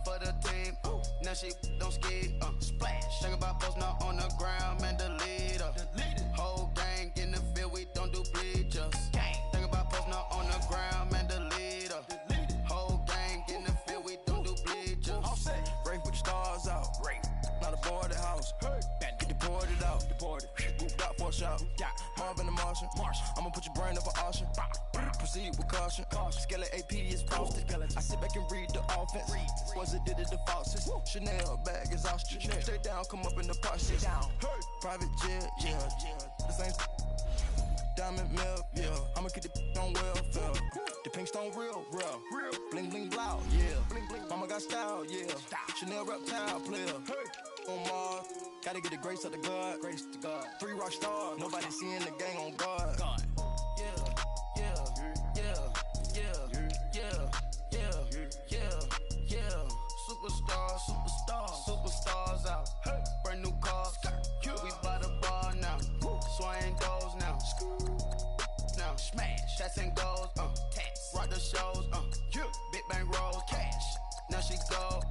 S13: For the team. Now she don't ski. Splash. Think about posting up on the ground, man. The leader. Whole gang in the field. We don't do bleachers. Think about posting up on the ground, man. The leader. Whole gang in the field. We don't do bleachers.
S9: Rain put the stars out. Not a boarded house. Get deported out. Moved out for a shot. Marvin the Martian. I'ma put your brain up for auction. Proceed with caution. Skeleton AP is frosted. I sit back and read the offense. Was it did it the faucets? Chanel bag is ostrich. Stay down, come up in the process. Private jet, yeah. The same diamond milk, yeah. I'ma get the on welfare. The pink stone real. Bling bling blow, yeah. Mama got style, yeah. Chanel reptile player. On Mars, gotta get the grace of the God. 3 rock stars, nobody seeing the gang on guard.
S13: Superstars out. Brand new cars. We by the bar now. Swaying doors now. Now smash. Cats and goals. Tax. Rock the shows. Big bang rolls. Cash. Now she go.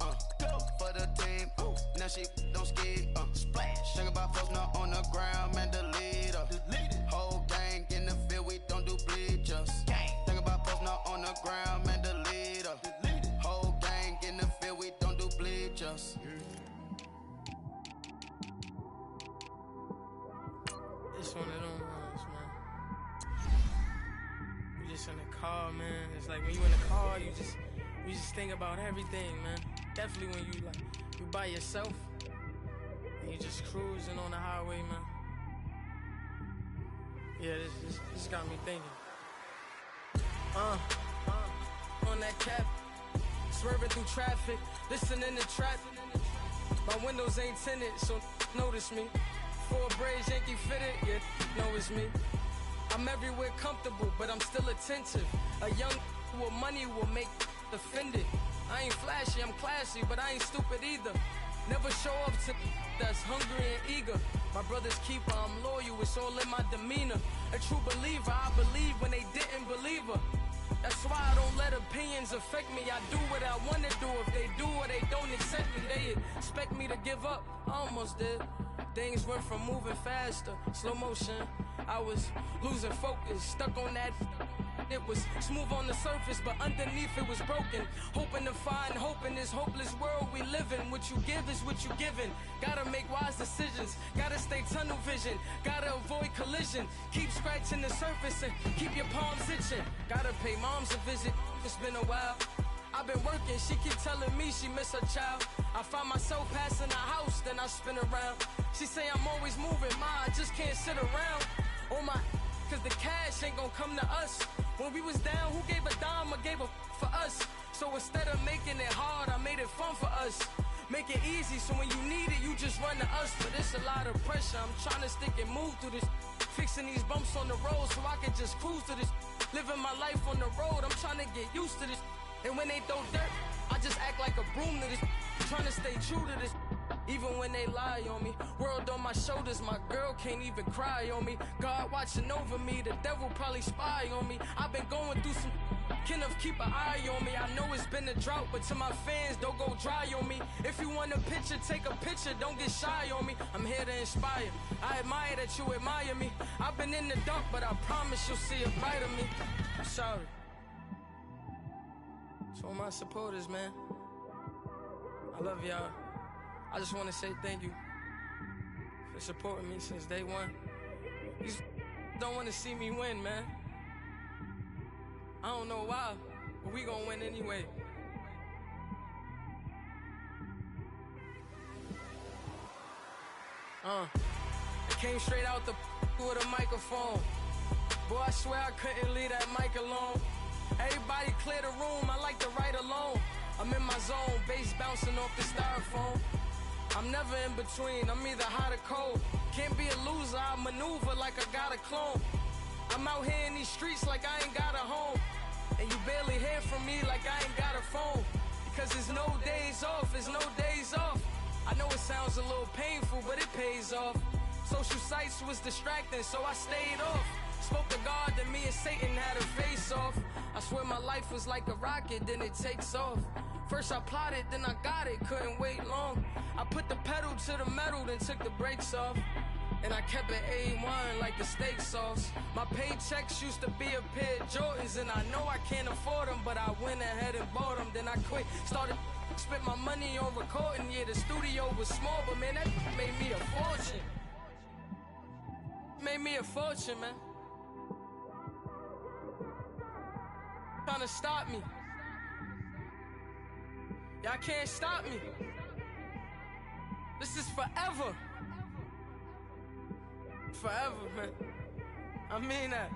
S13: For the team. Now she don't ski. Splash. Think about posting up on the ground, man. The leader. Whole gang in the field. We don't do bleachers. Think about posting up on the ground, man. The leader. Whole gang in the field. We don't do bleachers.
S14: It's one of them ones, man. You just in the car, man. It's like when you in the car, you just think about everything, man. Definitely when you by yourself and you just cruising on the highway, man. Yeah, this got me thinking. On that cap, swerving through traffic, listening to trap. My windows ain't tinted, so notice me. 4 braids, Yankee fitted, yeah, know it's me. I'm everywhere comfortable, but I'm still attentive. A young with money will make offended. I ain't flashy, I'm classy, but I ain't stupid either. Never show up to that's hungry and eager. My brother's keeper, I'm loyal, it's all in my demeanor. A true believer, I believe when they didn't believe her. That's why I don't let opinions affect me. I do what I wanna do. If they do or they don't accept me, they expect me to give up. I almost did. Things went from moving faster, slow motion. I was losing focus, stuck on that. It was smooth on the surface, but underneath it was broken. Hoping to find hope in this hopeless world we live in. What you give is what you given. Gotta make wise decisions. Gotta stay tunnel vision. Gotta avoid collision. Keep scratching the surface and keep your palms itching. Gotta pay moms a visit. It's been a while. I've been working, she keep telling me she miss her child. I find myself passing the house, then I spin around. She say I'm always moving, ma, I just can't sit around. Oh my, cause the cash ain't gonna come to us. When we was down, who gave a dime or gave a for us? So instead of making it hard, I made it fun for us. Make it easy, so when you need it, you just run to us. But it's a lot of pressure, I'm trying to stick and move through this. Fixing these bumps on the road so I can just cruise to this. Living my life on the road, I'm trying to get used to this. And when they throw dirt, I just act like a broom to this. Trying to stay true to this. Even when they lie on me. World on my shoulders, my girl can't even cry on me. God watching over me, the devil probably spy on me. I've been going through some. Can of keep an eye on me. I know it's been a drought, but to my fans, don't go dry on me. If you want a picture, take a picture, don't get shy on me. I'm here to inspire. I admire that you admire me. I've been in the dark, but I promise you'll see a bright of me. I'm sorry. To all my supporters, man, I love y'all. I just want to say thank you for supporting me since day one. You don't want to see me win, man. I don't know why, but we gonna win anyway. I came straight out the with a microphone. Boy, I swear I couldn't leave that mic alone. Everybody clear the room, I like to write alone. I'm in my zone, bass bouncing off the styrofoam. I'm never in between, I'm either hot or cold. Can't be a loser, I maneuver like I got a clone. I'm out here in these streets like I ain't got a home. And you barely hear from me like I ain't got a phone. Because there's no days off, there's no days off. I know it sounds a little painful, but it pays off. Social sites was distracting, so I stayed off. Spoke to God that me and Satan had a face off. I swear my life was like a rocket, then it takes off. First I plotted, then I got it, couldn't wait long. I put the pedal to the metal, then took the brakes off. And I kept it A1 like the steak sauce. My paychecks used to be a pair of Jordans, and I know I can't afford them, but I went ahead and bought them. Then I quit, started spent my money on recording. Yeah, the studio was small, but man, that made me a fortune. Made me a fortune, man. Trying to stop me. Y'all can't stop me. This is forever. Forever, man. I mean that.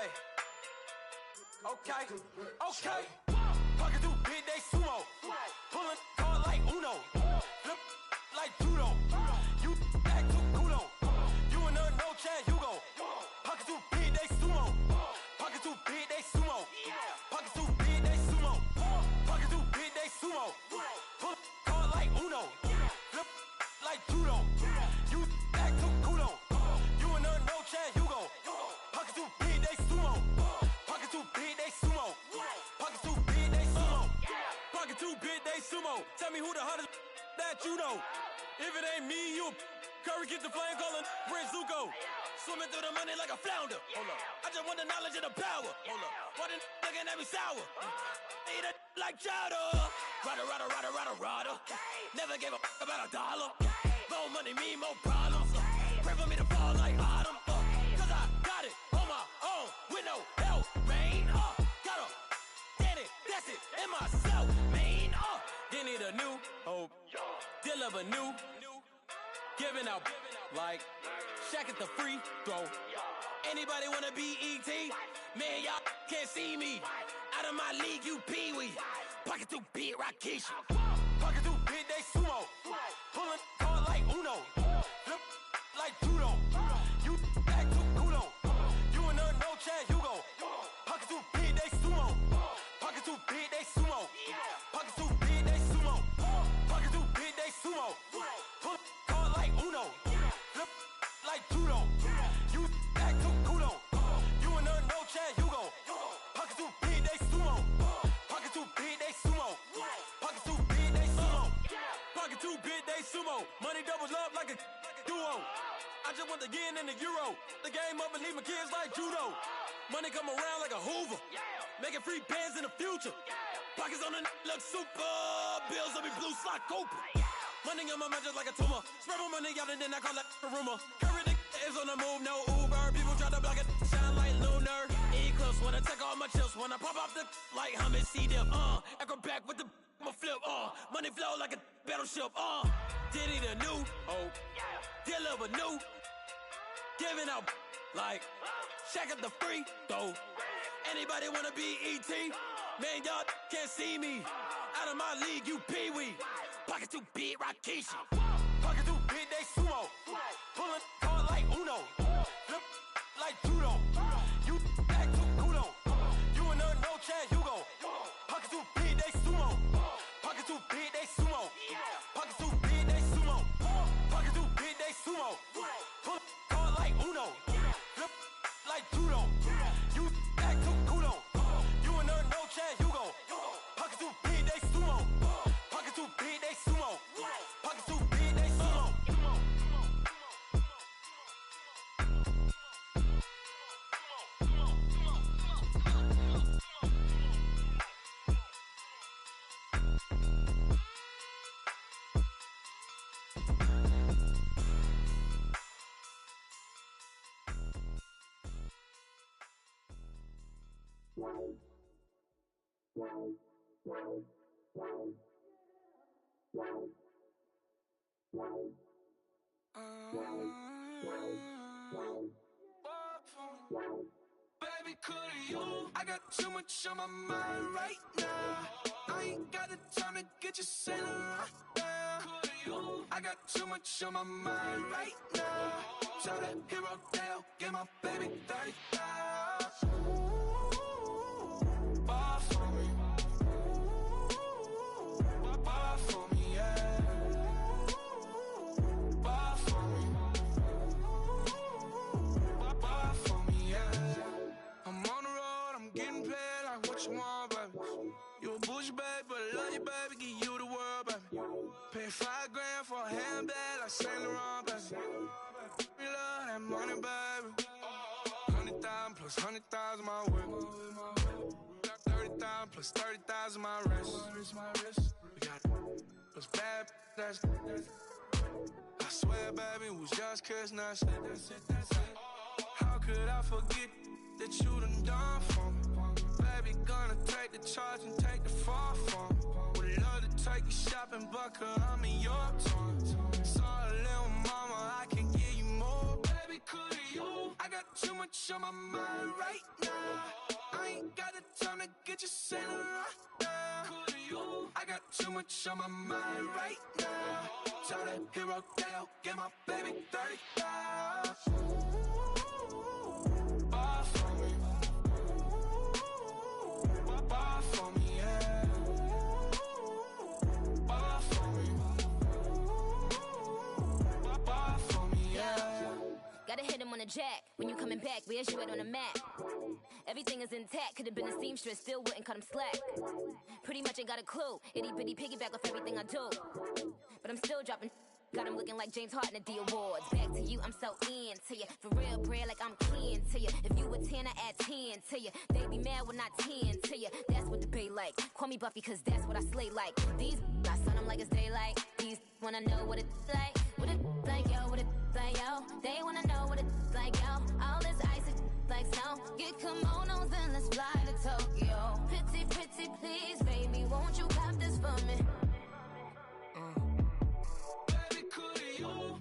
S15: Hey. Okay. Pocket through big day sumo. Pulling card like Uno. Flip like judo. You back to kudo. You and her no Chad Hugo. Pocket through big day sumo. Pocket through big day sumo. Pocket through big day sumo. Pocket through big day sumo. Pull card like Uno. Flip like judo. You back to kudo. You and her no Chad Hugo. Pocket through big day sumo. Pocket too big, they sumo. Pocket too big, they sumo. Pocket too big, they sumo. Tell me who the hottest that you know. If it ain't me, you Curry get the flame calling Prince Zuko. Swimming through the money like a flounder. Hold up. I just want the knowledge and the power. Hold up. Why the looking at me sour? Eat it like chowder. Rada. Never gave a about $1. More money, me, more problems. Pray for me to fall like autumn. Cause I got it on my own with no help, man. Gotta get it, that's it, in myself, man. They need a new hope, deliver new, giving out like Shaq at the free throw. Anybody wanna be ET? Man, y'all can't see me. Out of my league, you pee-wee. Pocket too big, Rakishi. Pocket too big, they sumo. Pulling card like Uno. Flip like judo. You back to kudo. You and her no Chad Hugo. Pocket too big, they sumo. Pocket too big, they sumo. Pocket too big, they sumo. Pocket too big, they sumo. Pull card like Uno. Flip like judo. You back to kudo. You and her no Chad Hugo. Pocket too big, they sumo. Pocket too big, they sumo. Pocket too big, they sumo. Pocket too big, they sumo. Money doubles up like a duo. I just want the yen and the euro. The game up and leave my kids like judo. Money come around like a Hoover. Making free bands in the future. Pockets on the look super. Bills on me blue slot Cooper. Money on my mind just like a tumor. Spread my money out and then I call that a rumor. Curry the is on the move, no Uber. People try to block it, shine like lunar. Eclipse when I take all my chips. When I pop off the like hummus, see them. Acrobat with the I'ma flip. Money flow like a battleship. Diddy the new hope. Deliver new. Giving out like Shaq at the free throw. Anybody wanna be ET? Man, y'all can't see me. Out of my league, you pee-wee. Pocket too big, Rakishi. Pocket too big, they sumo. Pulling card like Uno. Flip like judo. You back to kudo. You and her no Chad Hugo. Pocket too big, they sumo. Pocket too big, they sumo. Pocket too big, they sumo. Pocket too big, they sumo. Pull card like Uno. Flip like judo. You back to kudo. You and her no Chad Hugo. Pocket too big, they sumo. Pocket too big, they sumo. Pocket too big, they sumo.
S16: Baby, could you? I got too much on my mind right now. I ain't got the time to get you sailing right now. Could you? I got too much on my mind right now. Tell that hero Dale, get my baby 30,000. Bar for me. Bar for me, yeah. Bar for me. Bar for me, yeah. I'm on the road, I'm getting paid like what you want, baby. You a bougie, baby, but I love you, baby. Give you the world, baby. Pay $5 for a handbag like Saint Laurent, baby. We love that money, baby. 100,000 plus 100,000 my whip. 30,000 plus 30,000 my wrist. We got plus bad, that's I swear, baby, it was just kiss, that's it. How could I forget that you done for me? Baby, gonna take the charge and take the fall from me. Would love to take you shopping, but I'm in your time. Sorry, little mama, I can give you more. Baby, could you? I got too much on my mind right now. I ain't got the time to get you sailing right now. Could you? I got too much on my mind right now. Tell that hero Dale, get my baby 30,000. Bar for me. Bar for me, yeah. Bar for me. Bar for me, yeah.
S17: Gotta hit him on the jack. When you coming back, where's you at on the map? Everything is intact. Could've been a seamstress, still wouldn't cut him slack. Pretty much ain't got a clue. Itty bitty piggyback off everything I do. But I'm still dropping. Got him looking like James Harden at the awards. Back to you, I'm so into you. For real, bread, like I'm kin to you. If you a 10, I add 10 to you. They be mad when I 10 to you. That's what the bay like. Call me Buffy, cause that's what I slay like. These, I son them like it's daylight. These wanna know what it's like. What it like, yo, what it like, yo. They wanna know what it's like, yo. All this ice is like snow. Get kimonos and let's fly to Tokyo. Pretty, pretty, please, baby, won't you cop this for me?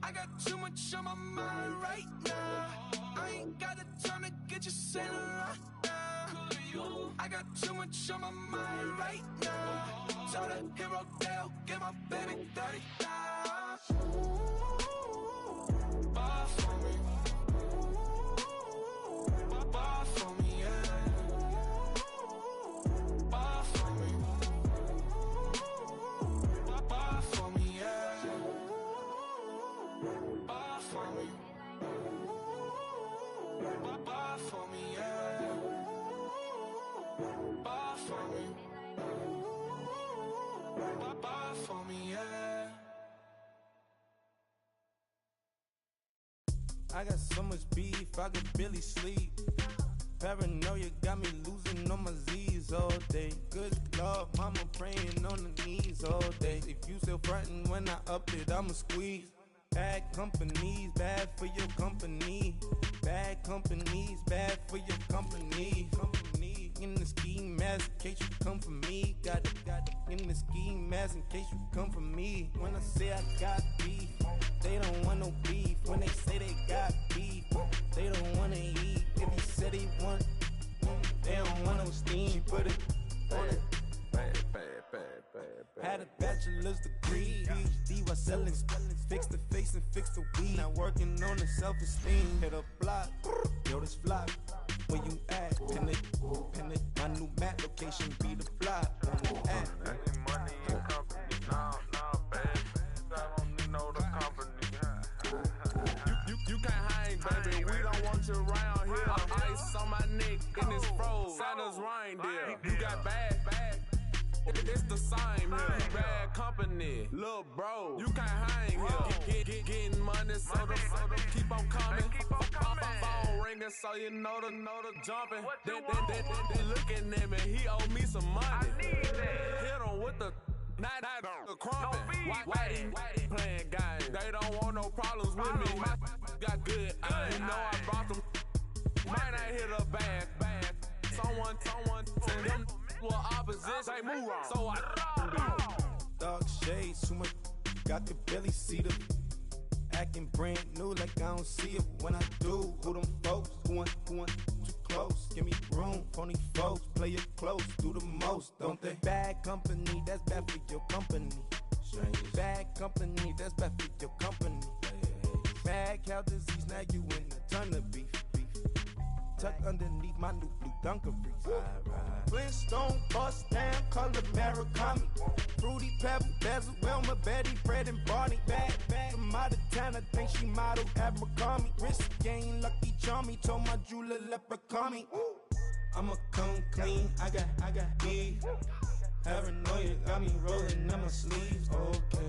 S16: I got too much on my mind right now. I ain't got the time to get you sailing right now. I got too much on my mind right now. Tell that hero Dale, get my baby 30,000. Bar for me. Bar for me, yeah. Bar for me. Bar for me, yeah. Bar for me. Bar for me, yeah. Bar for me. Bar for me, yeah.
S18: I got so much beef, I could barely sleep. Paranoia got me losing on my Z's all day. Good Lord, mama praying on the knees all day. If you still frontin' when I up it, I'ma squeeze. Bad companies, bad for your company. Bad companies, bad for your company. Company in the ski mask in case you come for me. Got it in the ski mask in case you come for me. When I say I got beef, they don't want no beef. When they say they got beef, they don't wanna eat. If you said they want, they don't want no steam. She put it on it. Had a bachelor's degree, PhD while selling, fix the face and fix the weed. Now working on the self-esteem. Hit a block, yo this flop. Where you at? Pin it. My new map location be the flop. Where you at?
S19: Money and company, nah, baby. I don't need no the company.
S15: You can't hang, baby. We don't want you around here. Ice on my neck and it's froze. Santa's reindeer. You got bad. It's the same here. You bad company, little bro. You can't hang here. Getting money, so the keep on coming. Phone ringing, so you know the jumping. Then looking at me, he owe me some money. Hit him with the not the crumping. Whitey playing games. They don't want no problems with me. My got good. You know I brought them. Might not hit a bad. Someone position. Move on. So I
S18: Dark shades, too much, got the belly see the acting brand new like I don't see it when I do. Who them folks? Who want too close? Give me room, phony folks, play it close, do the most, don't they? Bad company, that's bad for your company. Bad company, that's bad for your company. Mad cow disease, now you in a ton of beef. Tuck underneath my new blue Dunkaroos. Flintstone, bust down, color Murakami. Fruity Pebble, Basil, Wilma, Betty, Fred, and Barney. Bad from out of town, I think she model Abercrombie. Wrist game, Lucky Charmy, told my jeweler leprechaun. I'ma come clean, I got beef. Paranoia got me rolling in my sleeves, okay.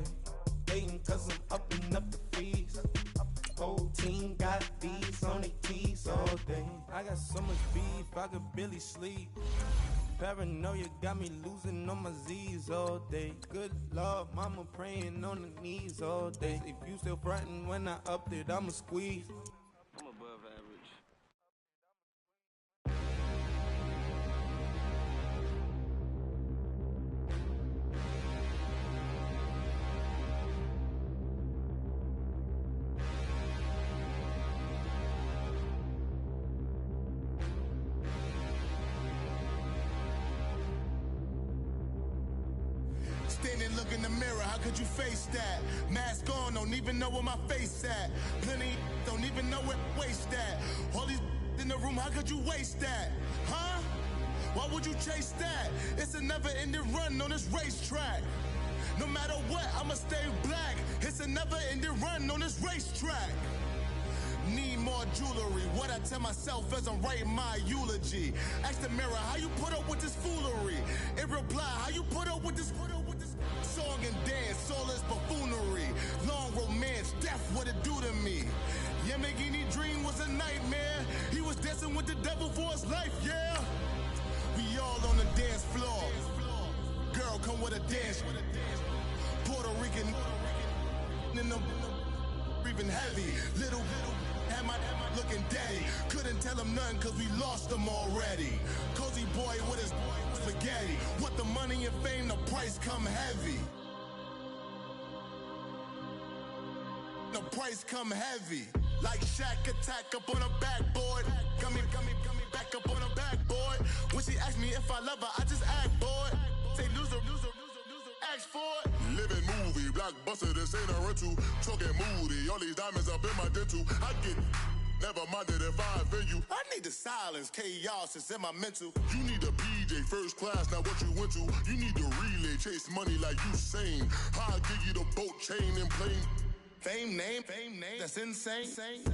S18: Dating cause I'm upping up the fees. Whole team got these on their tees all day. I got so much beef, I could barely sleep. Paranoia got me losing on my Z's all day. Good Lord, mama praying on the knees all day. If you still frontin' when I up it, I'ma squeeze.
S15: I'm above average.
S2: Standing, look in the mirror, how could you face that? Mask on, don't even know where my face at. Plenty, don't even know where waste at. All these in the room, how could you waste that? Huh? Why would you chase that? It's a never-ending run on this racetrack. No matter what, I'ma stay black. It's a never-ending run on this racetrack. Need more jewelry. What I tell myself as I'm writing my eulogy. Ask the mirror, how you put up with this foolery? It reply, how you put up with this song and dance, soulless buffoonery. Long romance, death, what it do to me? Yamagini dream was a nightmare. He was dancing with the devil for his life, yeah. We all on the dance floor. Girl, come with a dance. Puerto Rican in the breathing heavy. Little had my looking daddy. Couldn't tell him nothing cause we lost him already. Cozy boy with his spaghetti. What the money and fame, the price come heavy. The price come heavy. Like Shaq attack up on a backboard. Got me back up on a backboard. When she asked me if I love her, I just act bored. Say loser, ask for it. Living movie, blockbuster, this ain't a rental. Talking moody, all these diamonds up in my dental. I get never minded if I offend you. I need the silence, chaos is in my mental. You need a PJ first class, not what you went to. You need to relay, chase money like you sane. I'll give you the boat chain and plane. Fame name, that's insane.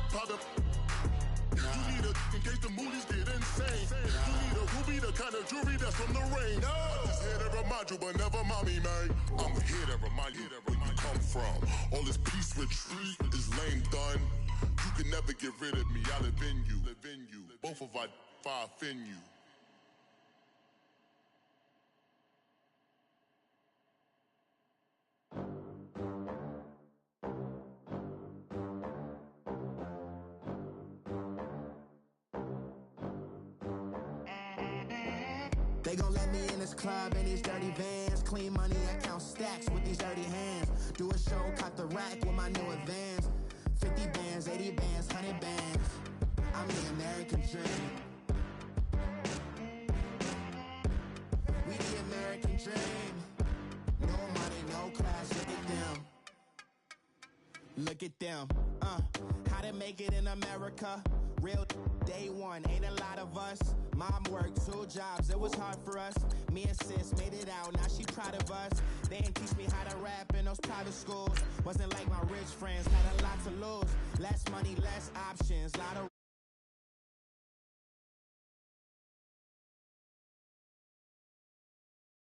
S2: Private. You need a in case the movies get insane. You need a ruby, the kind of jewelry that's from the rain. No. I'm just here to remind you, but never mommy, man. I'm here to remind you where you come from. All this peace retreat is lame done. You can never get rid of me. I live in you. Both of our fire offend you.
S4: They gon' let me in this club in these dirty vans. Clean money, I count stacks with these dirty hands. Do a show, cut the rack with my new advance. 50 bands, 80 bands, 100 bands. I'm the American dream. We the American dream. No money, no class, look at them. Look at them, how to make it in America. Real day one, ain't a lot of us. Mom worked 2 jobs, it was hard for us. Me and sis made it out, now she proud of us. They didn't teach me how to rap in those private schools. Wasn't like my rich friends, had a lot to lose. Less money, less options, lot of